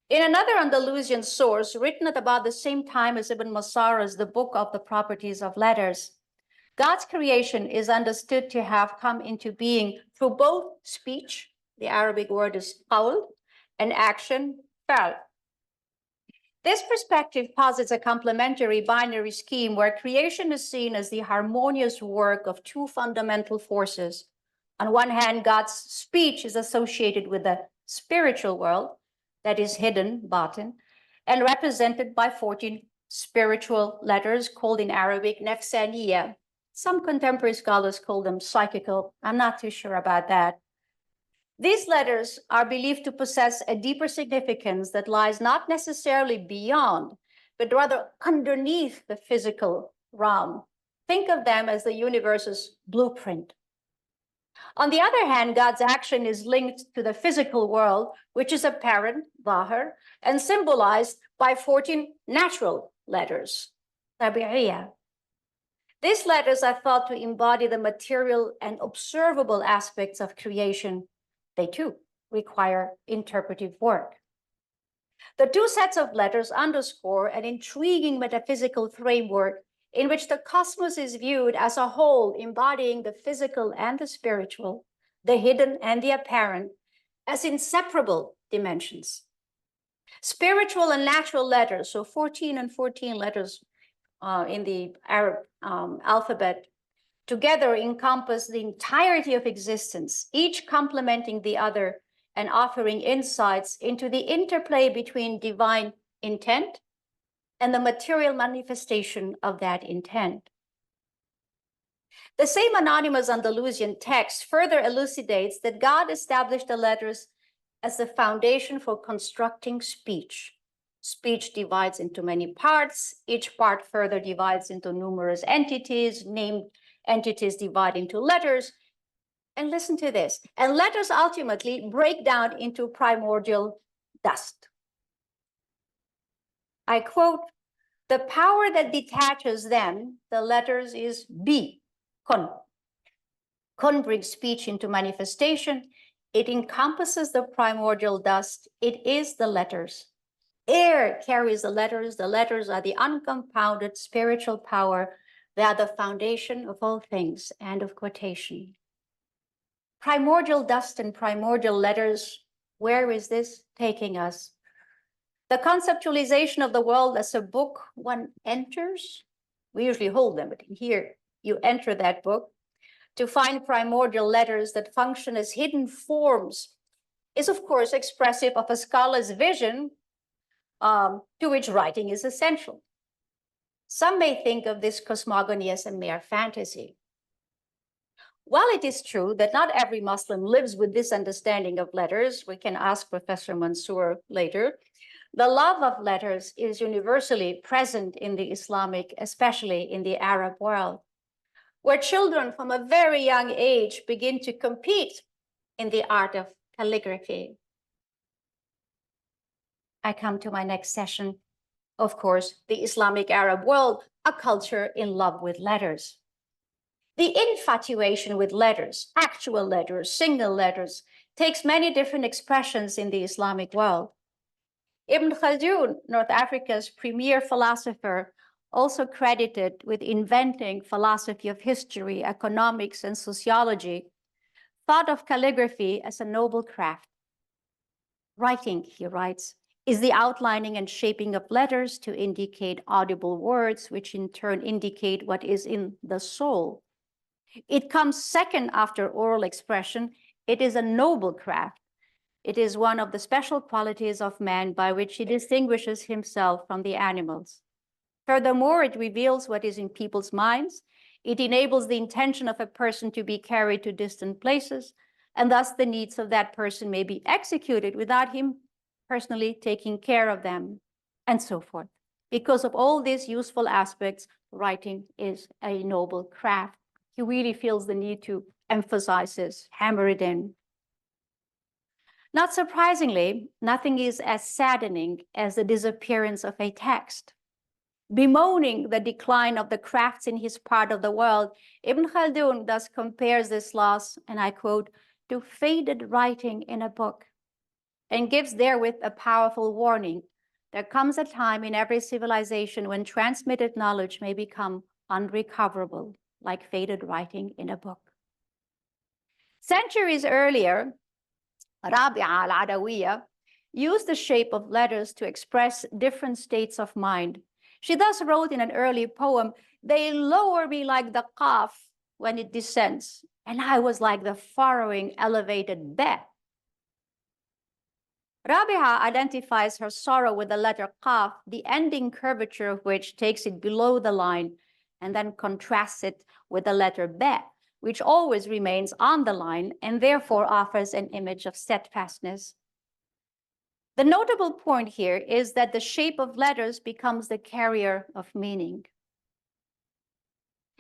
In another Andalusian source, written at about the same time as Ibn Massara's The Book of the Properties of Letters, God's creation is understood to have come into being through both speech, the Arabic word is qawl, and action, fa'l. This perspective posits a complementary binary scheme where creation is seen as the harmonious work of 2 fundamental forces. On one hand, God's speech is associated with the spiritual world, that is hidden, batin, and represented by 14 spiritual letters called in Arabic nafsaniyya, Some contemporary scholars call them psychical. I'm not too sure about that. These letters are believed to possess a deeper significance that lies not necessarily beyond, but rather underneath the physical realm. Think of them as the universe's blueprint. On the other hand, God's action is linked to the physical world, which is apparent, zahir, and symbolized by 14 natural letters, tabi'iyya. These letters are thought to embody the material and observable aspects of creation. They too require interpretive work. The two sets of letters underscore an intriguing metaphysical framework in which the cosmos is viewed as a whole, embodying the physical and the spiritual, the hidden and the apparent, as inseparable dimensions. Spiritual and natural letters, so 14 and 14 letters in the Arab alphabet, together encompass the entirety of existence, each complementing the other and offering insights into the interplay between divine intent and the material manifestation of that intent. The same anonymous Andalusian text further elucidates that God established the letters as the foundation for constructing speech. Speech divides into many parts. Each part further divides into numerous entities. Named entities divide into letters. And listen to this. And letters ultimately break down into primordial dust. I quote, "The power that detaches them, the letters, is B, kun. Kun brings speech into manifestation. It encompasses the primordial dust. It is the letters. Air carries the letters. The letters are the uncompounded spiritual power. They are the foundation of all things." End of quotation. Primordial dust and primordial letters, where is this taking us? The conceptualization of the world as a book one enters. We usually hold them, but here you enter that book to find primordial letters that function as hidden forms is, of course, expressive of a scholar's vision to which writing is essential. Some may think of this cosmogony as a mere fantasy. While it is true that not every Muslim lives with this understanding of letters, we can ask Professor Mansour later, the love of letters is universally present in the Islamic, especially in the Arab world, where children from a very young age begin to compete in the art of calligraphy. I come to my next session. Of course, the Islamic Arab world, a culture in love with letters. The infatuation with letters, actual letters, single letters, takes many different expressions in the Islamic world. Ibn Khaldun, North Africa's premier philosopher, also credited with inventing philosophy of history, economics, and sociology, thought of calligraphy as a noble craft. Writing, he writes, is the outlining and shaping of letters to indicate audible words, which in turn indicate what is in the soul. It comes second after oral expression. It is a noble craft. It is one of the special qualities of man by which he distinguishes himself from the animals. Furthermore, it reveals what is in people's minds. It enables the intention of a person to be carried to distant places, and thus the needs of that person may be executed without him personally taking care of them, and so forth. Because of all these useful aspects, writing is a noble craft. He really feels the need to emphasize this, hammer it in. Not surprisingly, nothing is as saddening as the disappearance of a text. Bemoaning the decline of the crafts in his part of the world, Ibn Khaldun thus compares this loss, and I quote, to faded writing in a book, and gives therewith a powerful warning. There comes a time in every civilization when transmitted knowledge may become unrecoverable, like faded writing in a book. Centuries earlier, Rabi'a al-Adawiyya used the shape of letters to express different states of mind. She thus wrote in an early poem, "They lower me like the qaf when it descends, and I was like the furrowing elevated bed." Rabi'a identifies her sorrow with the letter qaf, the ending curvature of which takes it below the line, and then contrasts it with the letter be, which always remains on the line and therefore offers an image of steadfastness. The notable point here is that the shape of letters becomes the carrier of meaning.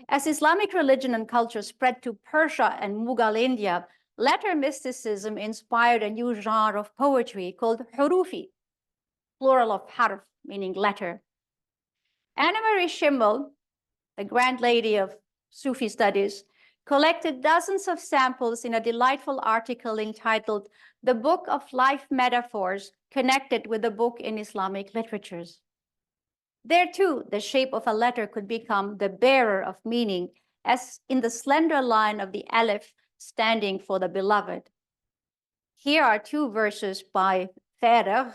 As Islamic religion and culture spread to Persia and Mughal India, letter mysticism inspired a new genre of poetry called hurufi, plural of harf, meaning letter. Anna Marie Schimmel, the grand lady of Sufi studies, collected dozens of samples in a delightful article entitled "The Book of Life Metaphors Connected with the Book in Islamic Literatures." There too, the shape of a letter could become the bearer of meaning, as in the slender line of the Aleph standing for the beloved. Here are two verses by Ferrer.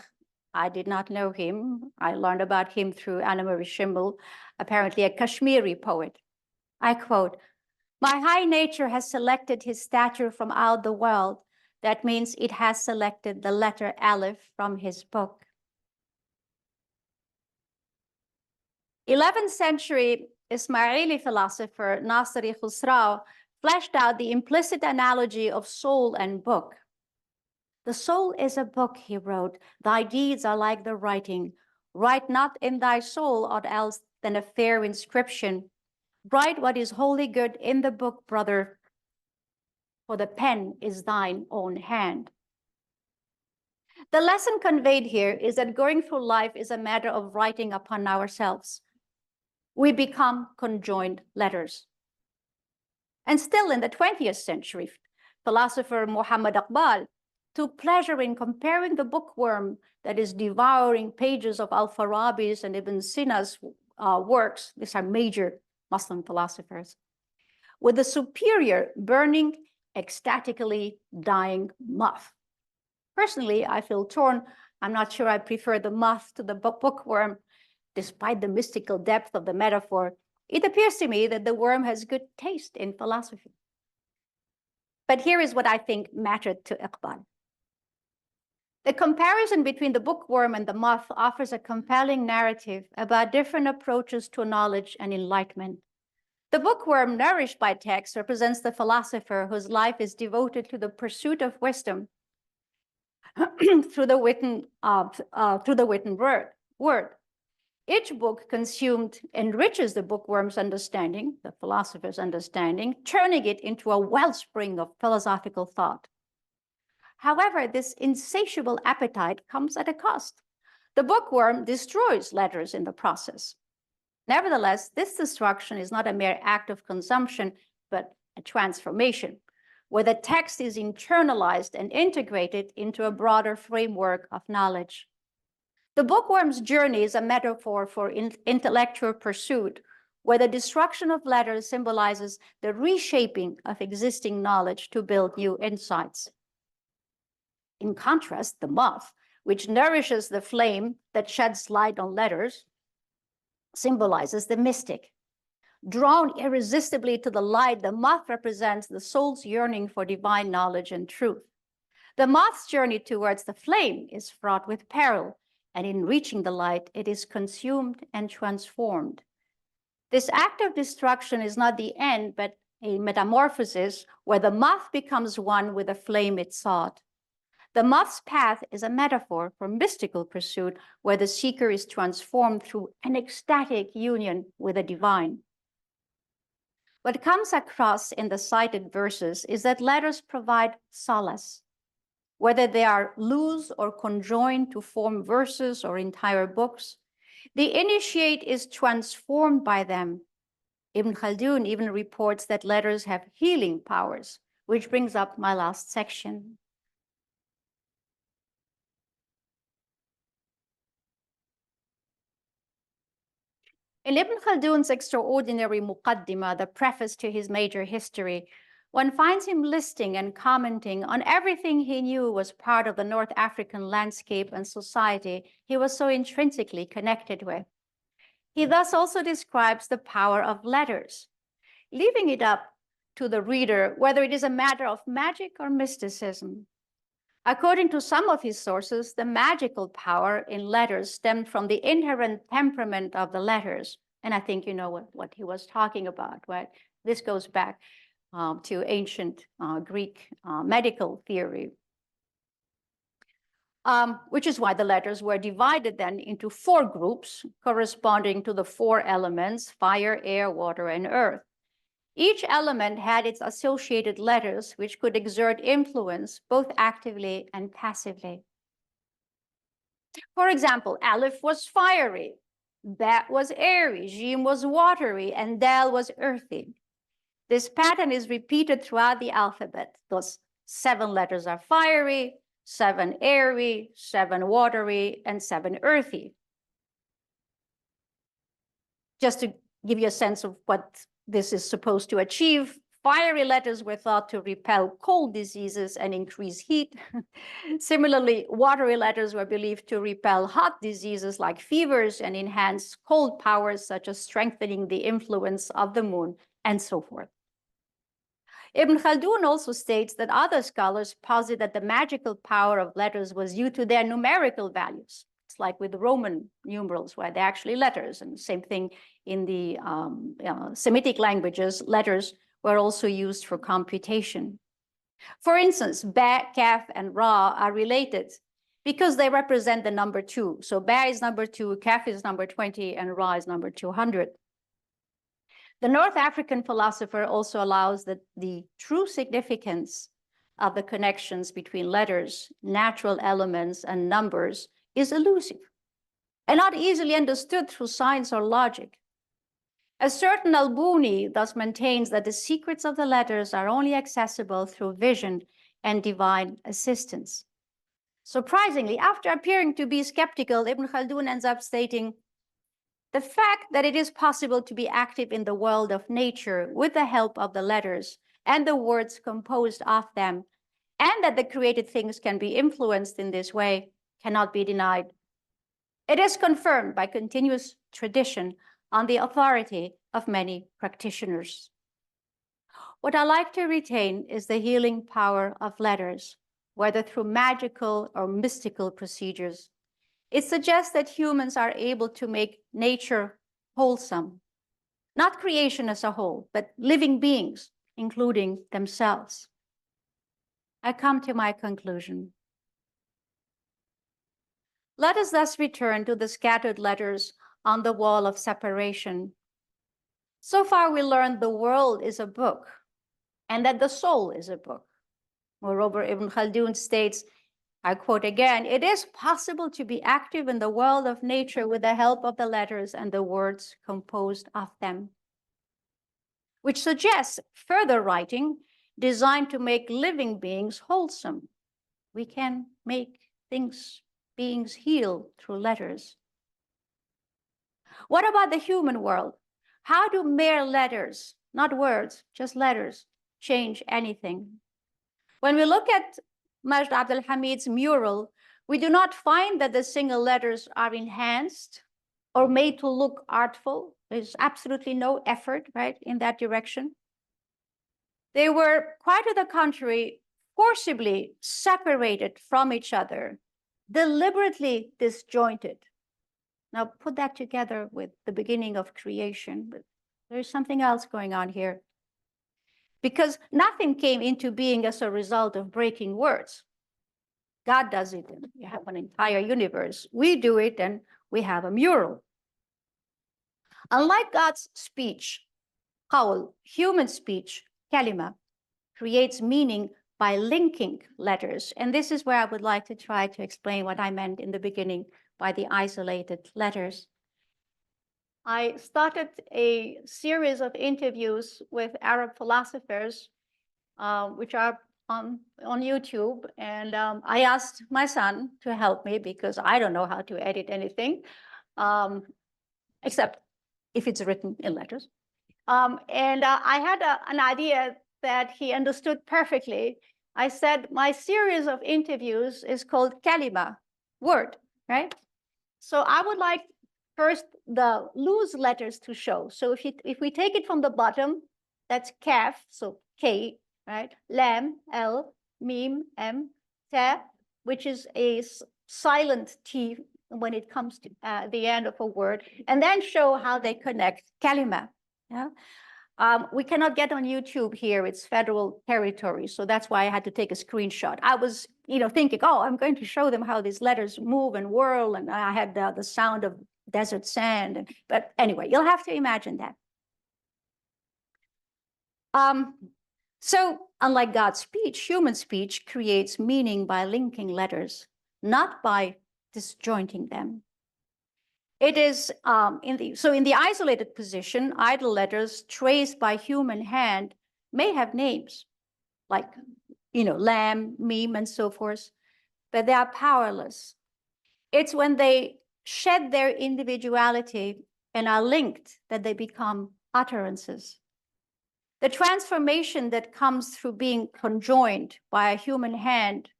I did not know him. I learned about him through Anna Marie Schimmel, apparently a Kashmiri poet. I quote, "My high nature has selected his stature from out the world. That means it has selected the letter Aleph from his book." 11th century Ismaili philosopher Nasiri Khusrau fleshed out the implicit analogy of soul and book. "The soul is a book," he wrote. "Thy deeds are like the writing. Write not in thy soul aught else than a fair inscription. Write what is wholly good in the book, brother, for the pen is thine own hand." The lesson conveyed here is that going through life is a matter of writing upon ourselves. We become conjoined letters. And still in the 20th century, philosopher Muhammad Iqbal took pleasure in comparing the bookworm that is devouring pages of Al-Farabi's and Ibn Sina's works, these are major Muslim philosophers, with the superior burning, ecstatically dying moth. Personally, I feel torn. I'm not sure I prefer the moth to the bookworm. Despite the mystical depth of the metaphor, it appears to me that the worm has good taste in philosophy. But here is what I think mattered to Iqbal. The comparison between the bookworm and the moth offers a compelling narrative about different approaches to knowledge and enlightenment. The bookworm, nourished by text, represents the philosopher whose life is devoted to the pursuit of wisdom through the written word. Each book consumed enriches the bookworm's understanding, the philosopher's understanding, turning it into a wellspring of philosophical thought. However, this insatiable appetite comes at a cost. The bookworm destroys letters in the process. Nevertheless, this destruction is not a mere act of consumption, but a transformation, where the text is internalized and integrated into a broader framework of knowledge. The bookworm's journey is a metaphor for intellectual pursuit, where the destruction of letters symbolizes the reshaping of existing knowledge to build new insights. In contrast, the moth, which nourishes the flame that sheds light on letters, symbolizes the mystic. Drawn irresistibly to the light, the moth represents the soul's yearning for divine knowledge and truth. The moth's journey towards the flame is fraught with peril, and in reaching the light, it is consumed and transformed. This act of destruction is not the end, but a metamorphosis where the moth becomes one with the flame it sought. The moth's path is a metaphor for mystical pursuit, where the seeker is transformed through an ecstatic union with the divine. What comes across in the cited verses is that letters provide solace. Whether they are loose or conjoined to form verses or entire books, the initiate is transformed by them. Ibn Khaldun even reports that letters have healing powers, which brings up my last section. In Ibn Khaldun's extraordinary Muqaddimah, the preface to his major history, one finds him listing and commenting on everything he knew was part of the North African landscape and society he was so intrinsically connected with. He thus also describes the power of letters, leaving it up to the reader whether it is a matter of magic or mysticism. According to some of his sources, the magical power in letters stemmed from the inherent temperament of the letters, And I think you know what he was talking about, right? This goes back to ancient Greek medical theory, which is why the letters were divided then into 4 groups corresponding to the 4 elements: fire, air, water, and earth. Each element had its associated letters, which could exert influence both actively and passively. For example, Aleph was fiery, Bet was airy, Jim was watery, and Dal was earthy. This pattern is repeated throughout the alphabet. Those 7 letters are fiery, 7 airy, 7 watery, and 7 earthy. Just to give you a sense of what this is supposed to achieve, fiery letters were thought to repel cold diseases and increase heat. Similarly, watery letters were believed to repel hot diseases like fevers and enhance cold powers, such as strengthening the influence of the moon, and so forth. Ibn Khaldun also states that other scholars posit that the magical power of letters was due to their numerical values. It's like with the Roman numerals, where they're actually letters, and same thing in the Semitic languages, letters were also used for computation. For instance, Ba, Kaf, and Ra are related because they represent the number 2. So Ba is number 2, Kaf is number 20, and Ra is number 200. The North African philosopher also allows that the true significance of the connections between letters, natural elements, and numbers is elusive and not easily understood through science or logic. A certain Al-Buni thus maintains that the secrets of the letters are only accessible through vision and divine assistance. Surprisingly, after appearing to be skeptical, Ibn Khaldun ends up stating, the fact that it is possible to be active in the world of nature with the help of the letters and the words composed of them, and that the created things can be influenced in this way, cannot be denied. It is confirmed by continuous tradition on the authority of many practitioners. What I like to retain is the healing power of letters, whether through magical or mystical procedures. It suggests that humans are able to make nature wholesome, not creation as a whole, but living beings, including themselves. I come to my conclusion. Let us thus return to the scattered letters on the wall of separation. So far, we learned the world is a book and that the soul is a book. Moreover, Ibn Khaldun states, I quote again, it is possible to be active in the world of nature with the help of the letters and the words composed of them, which suggests further writing designed to make living beings wholesome. We can make beings heal through letters. What about the human world? How do mere letters, not words, just letters, change anything? When we look at Majd Abdul Hamid's mural, we do not find that the single letters are enhanced or made to look artful. There's absolutely no effort, right, in that direction. They were, quite to the contrary, forcibly separated from each other, deliberately disjointed. Now put that together with the beginning of creation, but there's something else going on here. Because nothing came into being as a result of breaking words. God does it, and you have an entire universe. We do it, and we have a mural. Unlike God's speech, qawl, human speech, kalima, creates meaning by linking letters. And this is where I would like to try to explain what I meant in the beginning by the isolated letters. I started a series of interviews with Arab philosophers, which are on YouTube. And I asked my son to help me because I don't know how to edit anything, except if it's written in letters. I had an idea that he understood perfectly. I said, my series of interviews is called Kalima, word, right? So I would like first the loose letters to show. So if we take it from the bottom, that's Kaf, so K, right? Lam, L, Mim, M, Ta, which is a silent T when it comes to the end of a word, and then show how they connect kalima. Yeah? We cannot get on YouTube here, it's federal territory, so that's why I had to take a screenshot. I was thinking, oh, I'm going to show them how these letters move and whirl, and I had the sound of desert sand, but anyway, you'll have to imagine that. So unlike God's speech, human speech creates meaning by linking letters, not by disjointing them. It is in the isolated position, idle letters traced by human hand may have names like, lamb, meme, and so forth, but they are powerless. It's when they shed their individuality and are linked that they become utterances. The transformation that comes through being conjoined by a human hand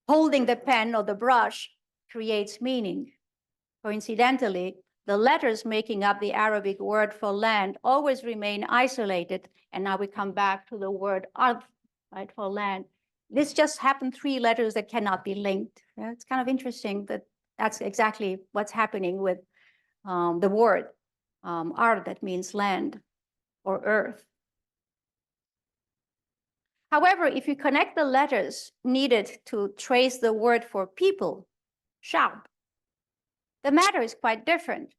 holding the pen or the brush creates meaning. Coincidentally, the letters making up the Arabic word for land always remain isolated. And now we come back to the word ard, right, for land. This just happened 3 letters that cannot be linked. Yeah, it's kind of interesting that that's exactly what's happening with the word ard, that means land or earth. However, if you connect the letters needed to trace the word for people, shab, the matter is quite different.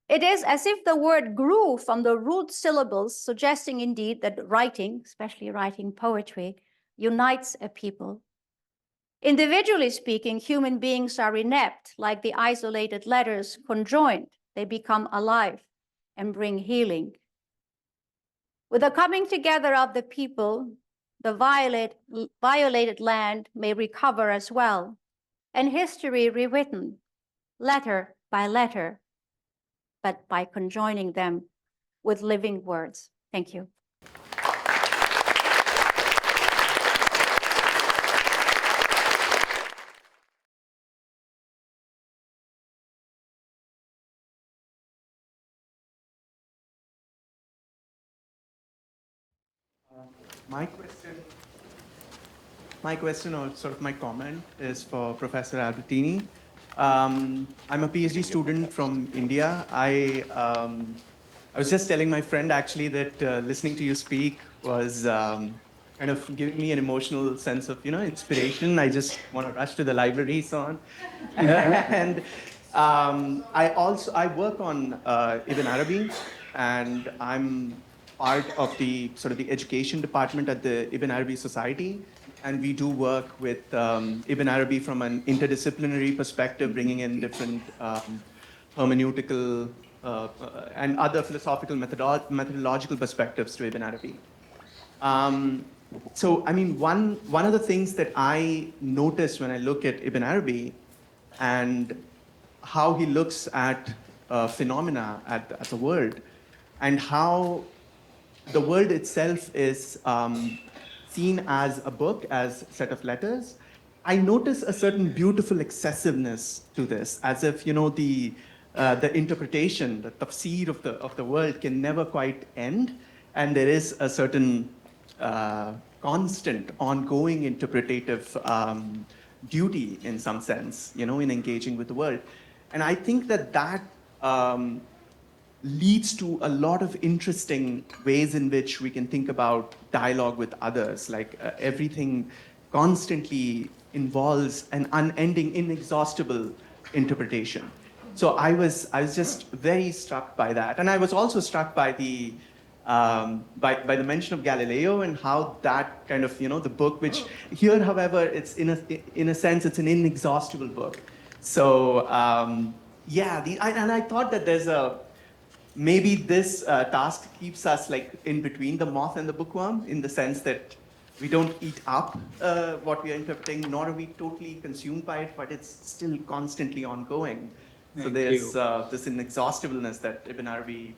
It is as if the word grew from the root syllables, suggesting indeed that writing, especially writing poetry, unites a people. Individually speaking, human beings are inept, like the isolated letters conjoined. They become alive and bring healing. With the coming together of the people, the violated land may recover as well, and history rewritten, letter by letter, but by conjoining them with living words. Thank you. My question or sort of my comment is for Professor Albertini. I'm a PhD student from India. I was just telling my friend actually that listening to you speak was kind of giving me an emotional sense of inspiration. I just want to rush to the library, so on. And I work on Ibn Arabi, and I'm part of the education department at the Ibn Arabi Society. And we do work with Ibn Arabi from an interdisciplinary perspective, bringing in different hermeneutical and other philosophical methodological perspectives to Ibn Arabi. So, I mean, one of the things that I notice when I look at Ibn Arabi and how he looks at phenomena, at the world, and how the world itself is seen as a book, as a set of letters, I notice a certain beautiful excessiveness to this, as if the interpretation, the tafsir of the world can never quite end, and there is a certain constant, ongoing interpretative duty in some sense, in engaging with the world. And I think that leads to a lot of interesting ways in which we can think about dialogue with others. Like everything constantly involves an unending, inexhaustible interpretation. So I was just very struck by that, and I was also struck by the mention of Galileo and how that kind of the book, which here, however, it's in a sense it's an inexhaustible book. So yeah, and I thought that there's maybe this task keeps us like in between the moth and the bookworm, in the sense that we don't eat up what we are interpreting, nor are we totally consumed by it, but it's still constantly ongoing. So there's this inexhaustibleness that Ibn Arabi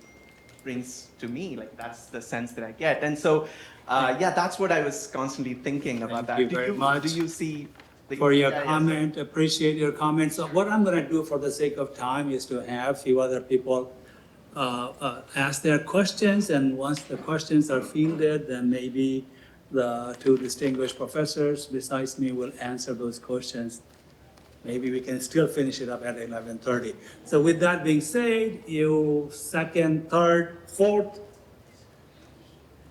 brings to me, like that's the sense that I get. And so, yeah, that's what I was constantly thinking about. Thank you very much. Do you see for your comment? Appreciate your comments. So what I'm going to do for the sake of time is to have a few other people ask their questions, and once the questions are fielded, then maybe The two distinguished professors besides me will answer those questions. Maybe we can still finish it up at 11:30. So with that being said, you second, third, fourth.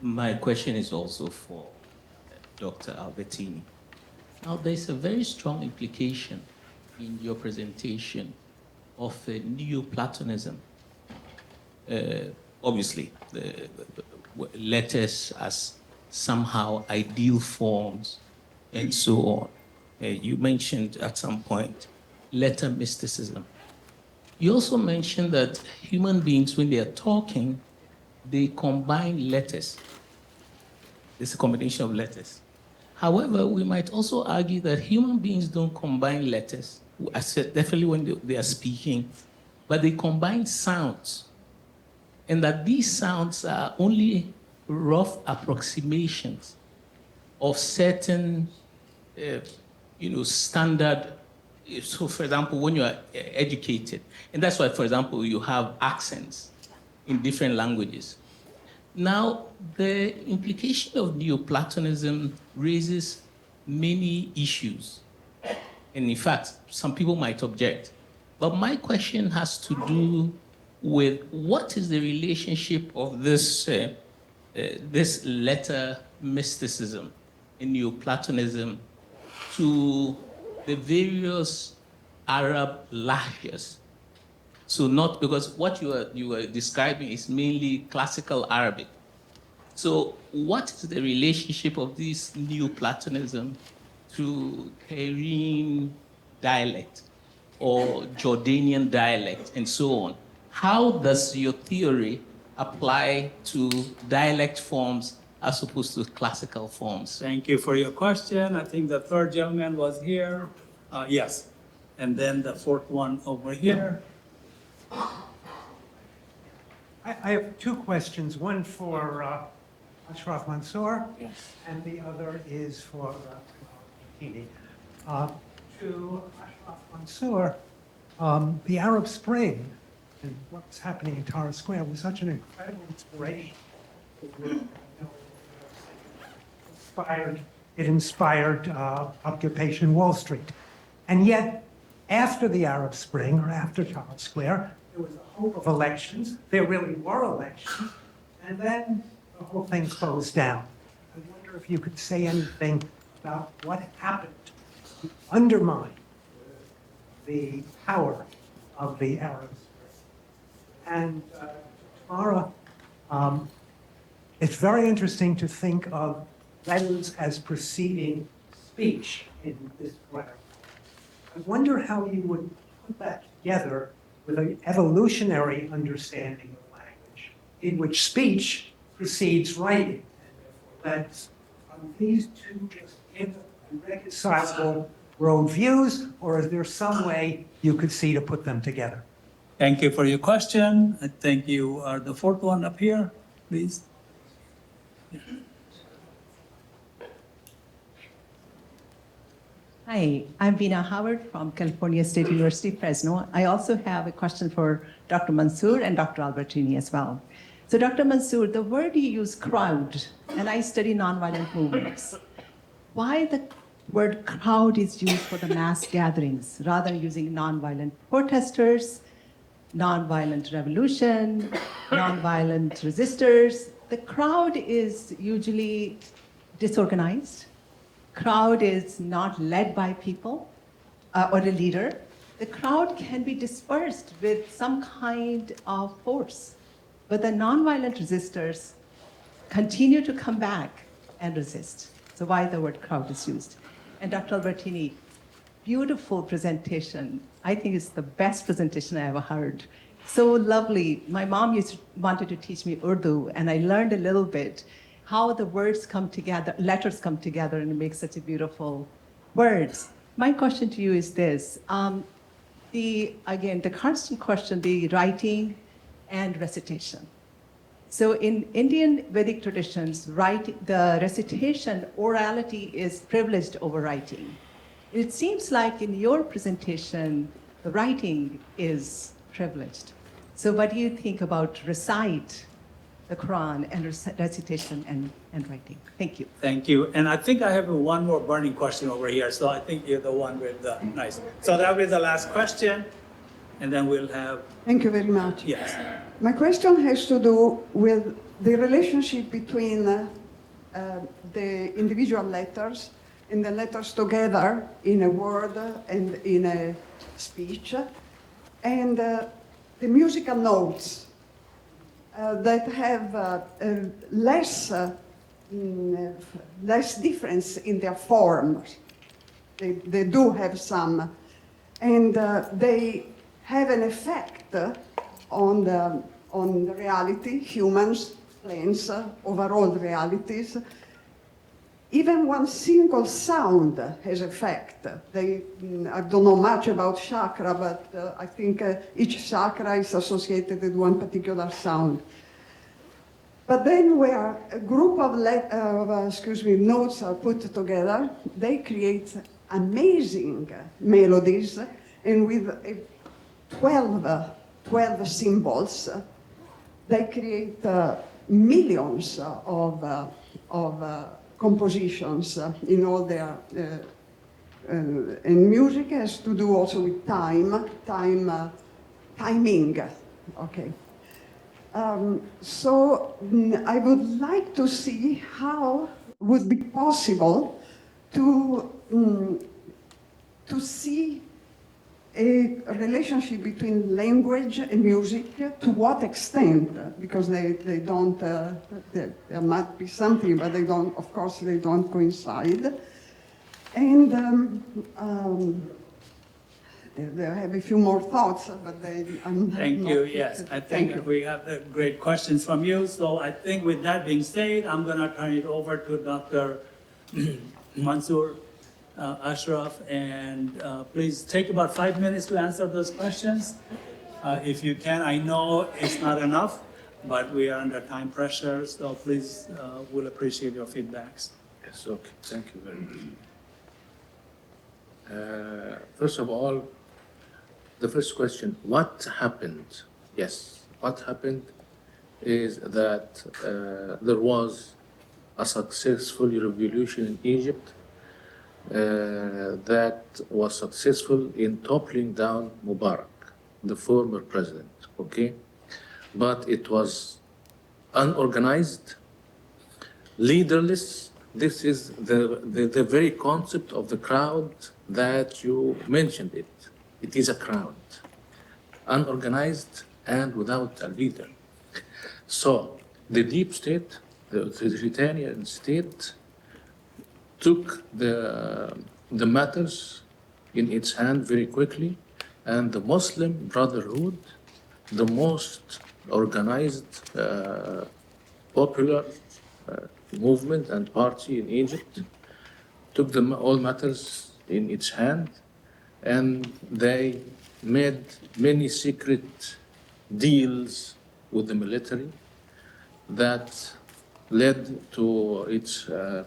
My question is also for Dr. Albertini. Now, there's a very strong implication in your presentation of Neoplatonism. Obviously, the letters as somehow ideal forms and so on. You mentioned at some point letter mysticism. You also mentioned that human beings, when they are talking, they combine letters. It's a combination of letters. However, we might also argue that human beings don't combine letters, I said definitely when they are speaking, but they combine sounds. And that these sounds are only rough approximations of certain, standard. So, for example, when you are educated, and that's why, for example, you have accents in different languages. Now, the implication of Neoplatonism raises many issues. And in fact, some people might object. But my question has to do with what is the relationship of this letter mysticism in Neoplatonism to the various Arab lahjas. So not because what you are describing is mainly classical Arabic. So what is the relationship of this Neoplatonism to Cairene dialect or Jordanian dialect and so on? How does your theory apply to dialect forms as opposed to classical forms? Thank you for your question. I think the third gentleman was here. Yes. And then the fourth one over here. I have two questions, one for Ashraf Mansour, and the other is for Tini. To Ashraf Mansour, the Arab Spring and what's happening in Tahrir Square was such an incredible inspiration. It inspired Occupation Wall Street. And yet, after the Arab Spring, or after Tahrir Square, there was a hope of elections. There really were elections. And then the whole thing closed down. I wonder if you could say anything about what happened to undermine the power of the Arab Spring. And Tamara, it's very interesting to think of letters as preceding speech in this way. I wonder how you would put that together with an evolutionary understanding of language, in which speech precedes writing. And are these two just irreconcilable worldviews, or is there some way you could see to put them together? Thank you for your question. I think you are the fourth one up here, please. Hi, I'm Veena Howard from California State University, Fresno. I also have a question for Dr. Mansour and Dr. Albertini as well. So Dr. Mansour, the word you use, crowd, and I study nonviolent movements. Why the word crowd is used for the mass gatherings rather than using nonviolent protesters, nonviolent revolution, nonviolent resistors? The crowd is usually disorganized. Crowd is not led by people or a leader. The crowd can be dispersed with some kind of force, but the nonviolent resistors continue to come back and resist. So why the word crowd is used. And Dr. Albertini, beautiful presentation. I think it's the best presentation I ever heard. So lovely. My mom wanted to teach me Urdu, and I learned a little bit how the words come together, letters come together, and make such a beautiful words. My question to you is this. The constant question, the writing and recitation. So in Indian Vedic traditions, the recitation, orality is privileged over writing. It seems like in your presentation, the writing is privileged. So what do you think about recite the Quran and recitation and writing. Thank you. Thank you. And I think I have one more burning question over here. So I think you're the one with the, nice. So that'll be the last question. And then we'll have, Thank you very much. yes. My question has to do with the relationship between the individual letters and the letters together in a word and in a speech, and the musical notes that have less difference in their forms. They do have some, and they have an effect on the reality, humans, planes, overall realities. Even one single sound has effect. I don't know much about chakra, but I think each chakra is associated with one particular sound. But then where a group of notes are put together, they create amazing melodies, and with 12 symbols, they create millions of compositions in all their, and music has to do also with timing, okay. So I would like to see how would be possible to see a relationship between language and music, to what extent, because they don't, there might be something, but they don't, of course, they don't coincide. And I have a few more thoughts, but Thank you, yes. I think we have the great questions from you. So I think with that being said, I'm gonna turn it over to Dr. Mansoor Ashraf, and please take about 5 minutes to answer those questions. If you can, I know it's not enough, but we are under time pressure, so please, we'll appreciate your feedbacks. Yes, okay, thank you very much. First of all, the first question, what happened? Yes, what happened is that there was a successful revolution in Egypt that was successful in toppling down Mubarak, the former president, okay? But it was unorganized, leaderless. This is the very concept of the crowd that you mentioned it. It is a crowd, unorganized and without a leader. So the deep state, the authoritarian state, took the matters in its hand very quickly, and the Muslim Brotherhood, the most organized, popular movement and party in Egypt, took all matters in its hand, and they made many secret deals with the military that led to its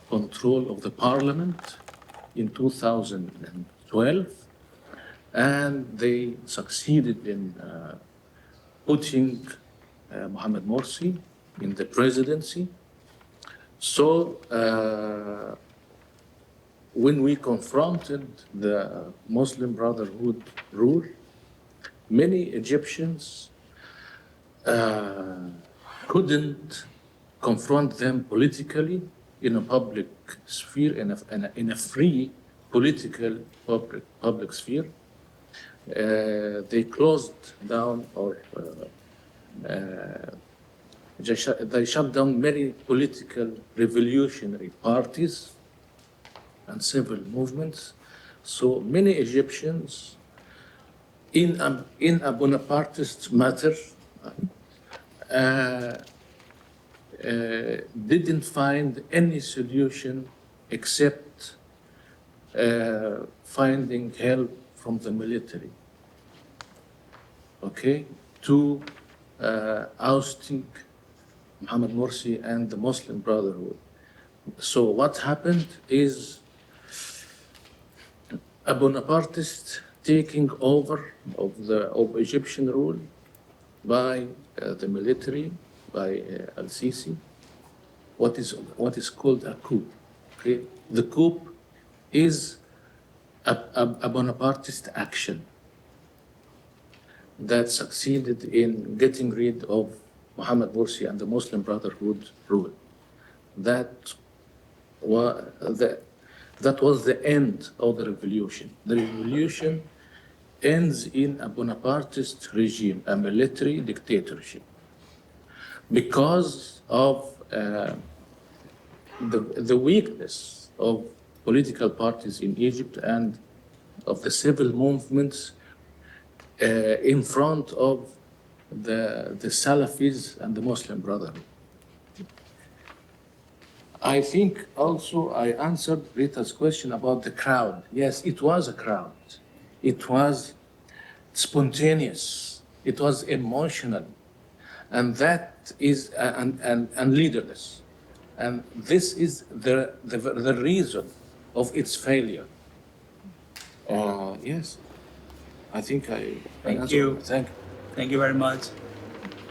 control of the parliament in 2012, and they succeeded in putting Mohamed Morsi in the presidency. So when we confronted the Muslim Brotherhood rule, many Egyptians couldn't confront them politically in a public sphere, in a free political public sphere. They closed down or they shut down many political revolutionary parties and civil movements. So many Egyptians in a Bonapartist matter didn't find any solution except finding help from the military, okay, to ousting Mohamed Morsi and the Muslim Brotherhood. So what happened is a Bonapartist taking over of Egyptian rule by the military by Al-Sisi, what is called a coup. Okay? The coup is a Bonapartist action that succeeded in getting rid of Muhammad Morsi and the Muslim Brotherhood rule. That was the end of the revolution. The revolution ends in a Bonapartist regime, a military dictatorship, because of the weakness of political parties in Egypt and of the civil movements in front of the Salafis and the Muslim Brotherhood. I think also I answered Rita's question about the crowd. Yes, it was a crowd. It was spontaneous. It was emotional. And that is, and leaderless. And this is the reason of its failure. Yes, I think I Thank answered. you. Thank you. Thank you very much.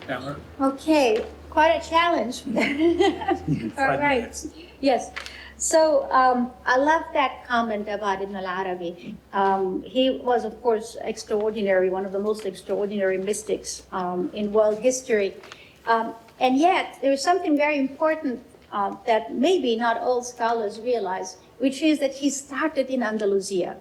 Tamara? Okay, quite a challenge. All right. Yes. So I love that comment about Ibn al-Arabi. He was, of course, extraordinary, one of the most extraordinary mystics in world history. And yet, there is something very important that maybe not all scholars realize, which is that he started in Andalusia.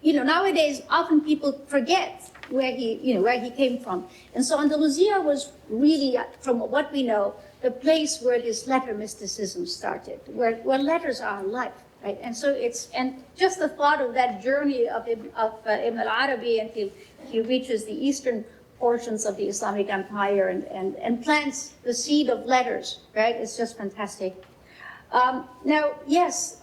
You know, nowadays, often people forget where he came from. And so Andalusia was really, from what we know, the place where this letter mysticism started, where letters are life, right? And so and just the thought of that journey of Ibn al-Arabi until he reaches the eastern portions of the Islamic Empire and plants the seed of letters, right? It's just fantastic. Now, yes,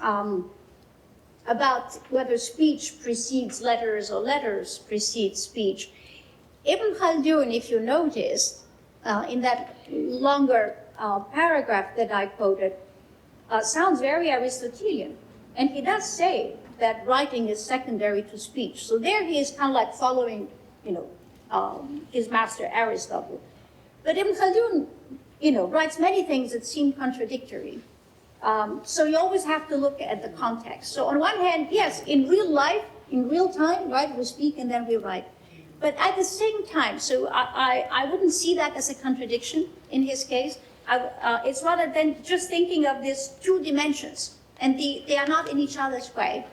about whether speech precedes letters or letters precede speech. Ibn Khaldun, if you notice, in that longer paragraph that I quoted, sounds very Aristotelian. And he does say that writing is secondary to speech. So there he is kind of like following, his master Aristotle. But Ibn Khaldun, writes many things that seem contradictory. So you always have to look at the context. So on one hand, yes, in real life, in real time, right, we speak and then we write. But at the same time, so I wouldn't see that as a contradiction in his case. It's rather than just thinking of these two dimensions, and they are not in each other's way,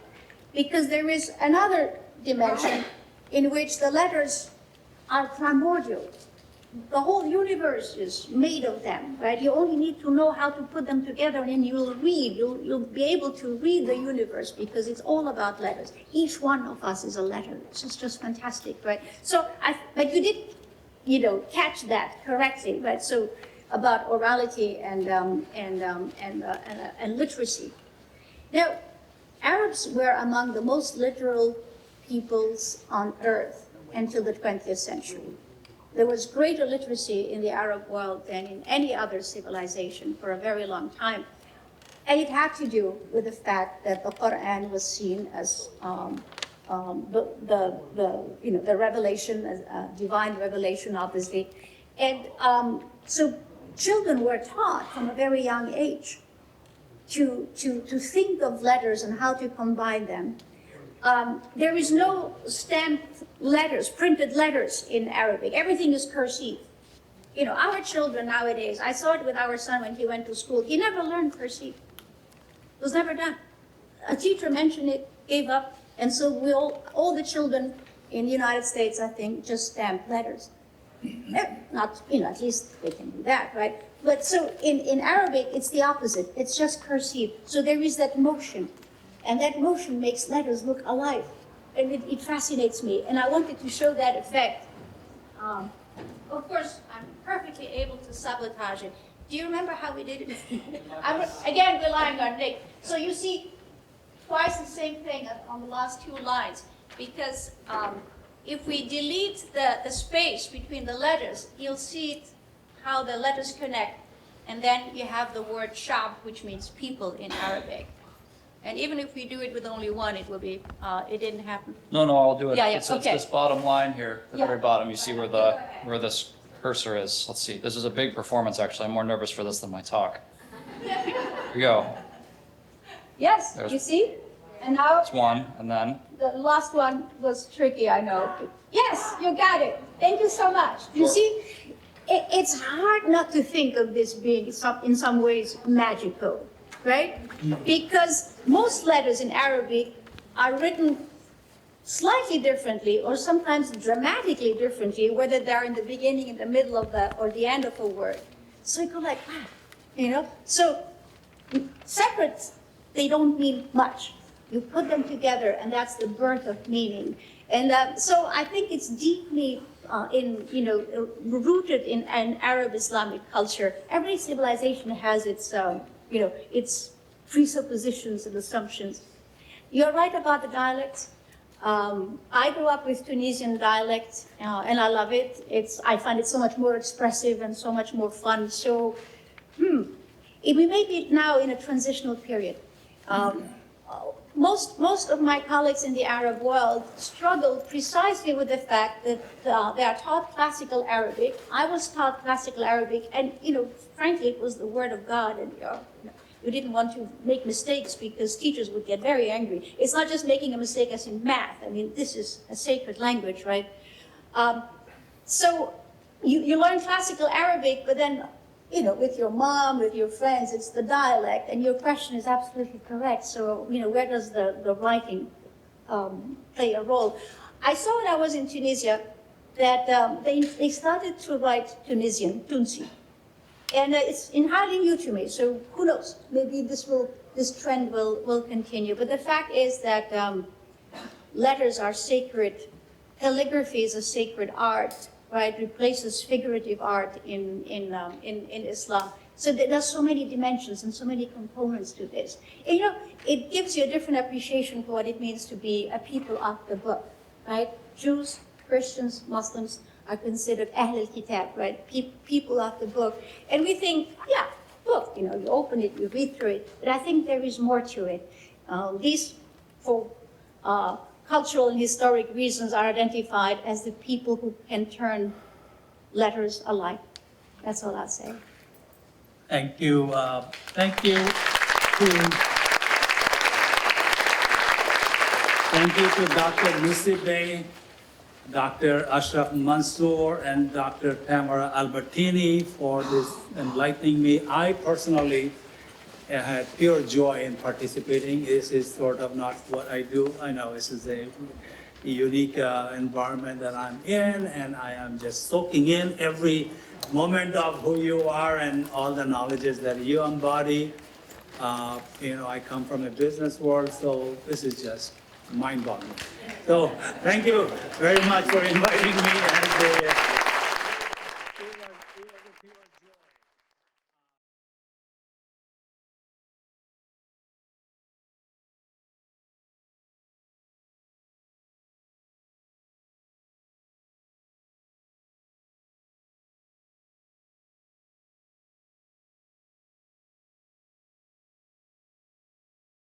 because there is another dimension in which the letters are primordial. The whole universe is made of them, right? You only need to know how to put them together, and then you'll read. You'll be able to read the universe because it's all about letters. Each one of us is a letter. It's just fantastic, right? So, but you did, catch that correctly, right? So, about orality and literacy. Now, Arabs were among the most literal peoples on earth until the 20th century. There was greater literacy in the Arab world than in any other civilization for a very long time. And it had to do with the fact that the Quran was seen as the revelation, as divine revelation, obviously. And so children were taught from a very young age to think of letters and how to combine them. There is no stamped letters, printed letters in Arabic. Everything is cursive. Our children nowadays, I saw it with our son when he went to school. He never learned cursive. It was never done. A teacher mentioned it, gave up, and so all the children in the United States, I think, just stamp letters. Not, at least they can do that, right? But so in Arabic, it's the opposite. It's just cursive. So there is that motion. And that motion makes letters look alive. And it fascinates me. And I wanted to show that effect. Of course, I'm perfectly able to sabotage it. Do you remember how we did it? I'm, again, relying on Nick. So you see twice the same thing on the last two lines. Because if we delete the space between the letters, you'll see how the letters connect. And then you have the word shab, which means people in Arabic. And even if we do it with only one, it will be, it didn't happen. No, I'll do it. Yeah, It's okay. this bottom line here at the very bottom. You see where the cursor is. Let's see. This is a big performance, actually. I'm more nervous for this than my talk. Here we go. Yes, There's- you see? And now That's one, and then the last one was tricky, I know. Yes, you got it. Thank you so much. You see, it's hard not to think of this being in some ways magical, right? Because most letters in Arabic are written slightly differently or sometimes dramatically differently, whether they're in the beginning, in the middle of or the end of a word. So you go like, wow, you know? So separate, they don't mean much. You put them together and that's the birth of meaning. And so I think it's deeply rooted in an Arab Islamic culture. Every civilization has its, its presuppositions and assumptions. You're right about the dialects. I grew up with Tunisian dialect, and I love it. I find it so much more expressive and so much more fun. So, we may be now in a transitional period. Most of my colleagues in the Arab world struggle precisely with the fact that they are taught classical Arabic. I was taught classical Arabic, and frankly, it was the word of God, and you didn't want to make mistakes because teachers would get very angry. It's not just making a mistake as in math. I mean, this is a sacred language, right? So you learn classical Arabic, but then, with your mom, with your friends, it's the dialect, and your question is absolutely correct. So, where does the writing play a role? I saw when I was in Tunisia that they started to write Tunisian, Tunsi. And it's entirely new to me, so who knows? Maybe this trend will continue. But the fact is that letters are sacred. Calligraphy is a sacred art, right? Replaces figurative art in Islam. So there's so many dimensions and so many components to this. And, it gives you a different appreciation for what it means to be a people of the book, right? Jews, Christians, Muslims are considered Ahl al-Kitab, right? People of the book. And we think, yeah, book, you open it, you read through it. But I think there is more to it. These, for cultural and historic reasons, are identified as the people who can turn letters alike. That's all I'll say. Thank you. Thank you to Dr. Yusuf Bey, Dr. Ashraf Mansour, and Dr. Tamara Albertini for this enlightening me. I personally had pure joy in participating. This is sort of not what I do. I know this is a unique environment that I'm in, and I am just soaking in every moment of who you are and all the knowledges that you embody. I come from a business world, so this is just mind-boggling. So thank you very much for inviting me. And,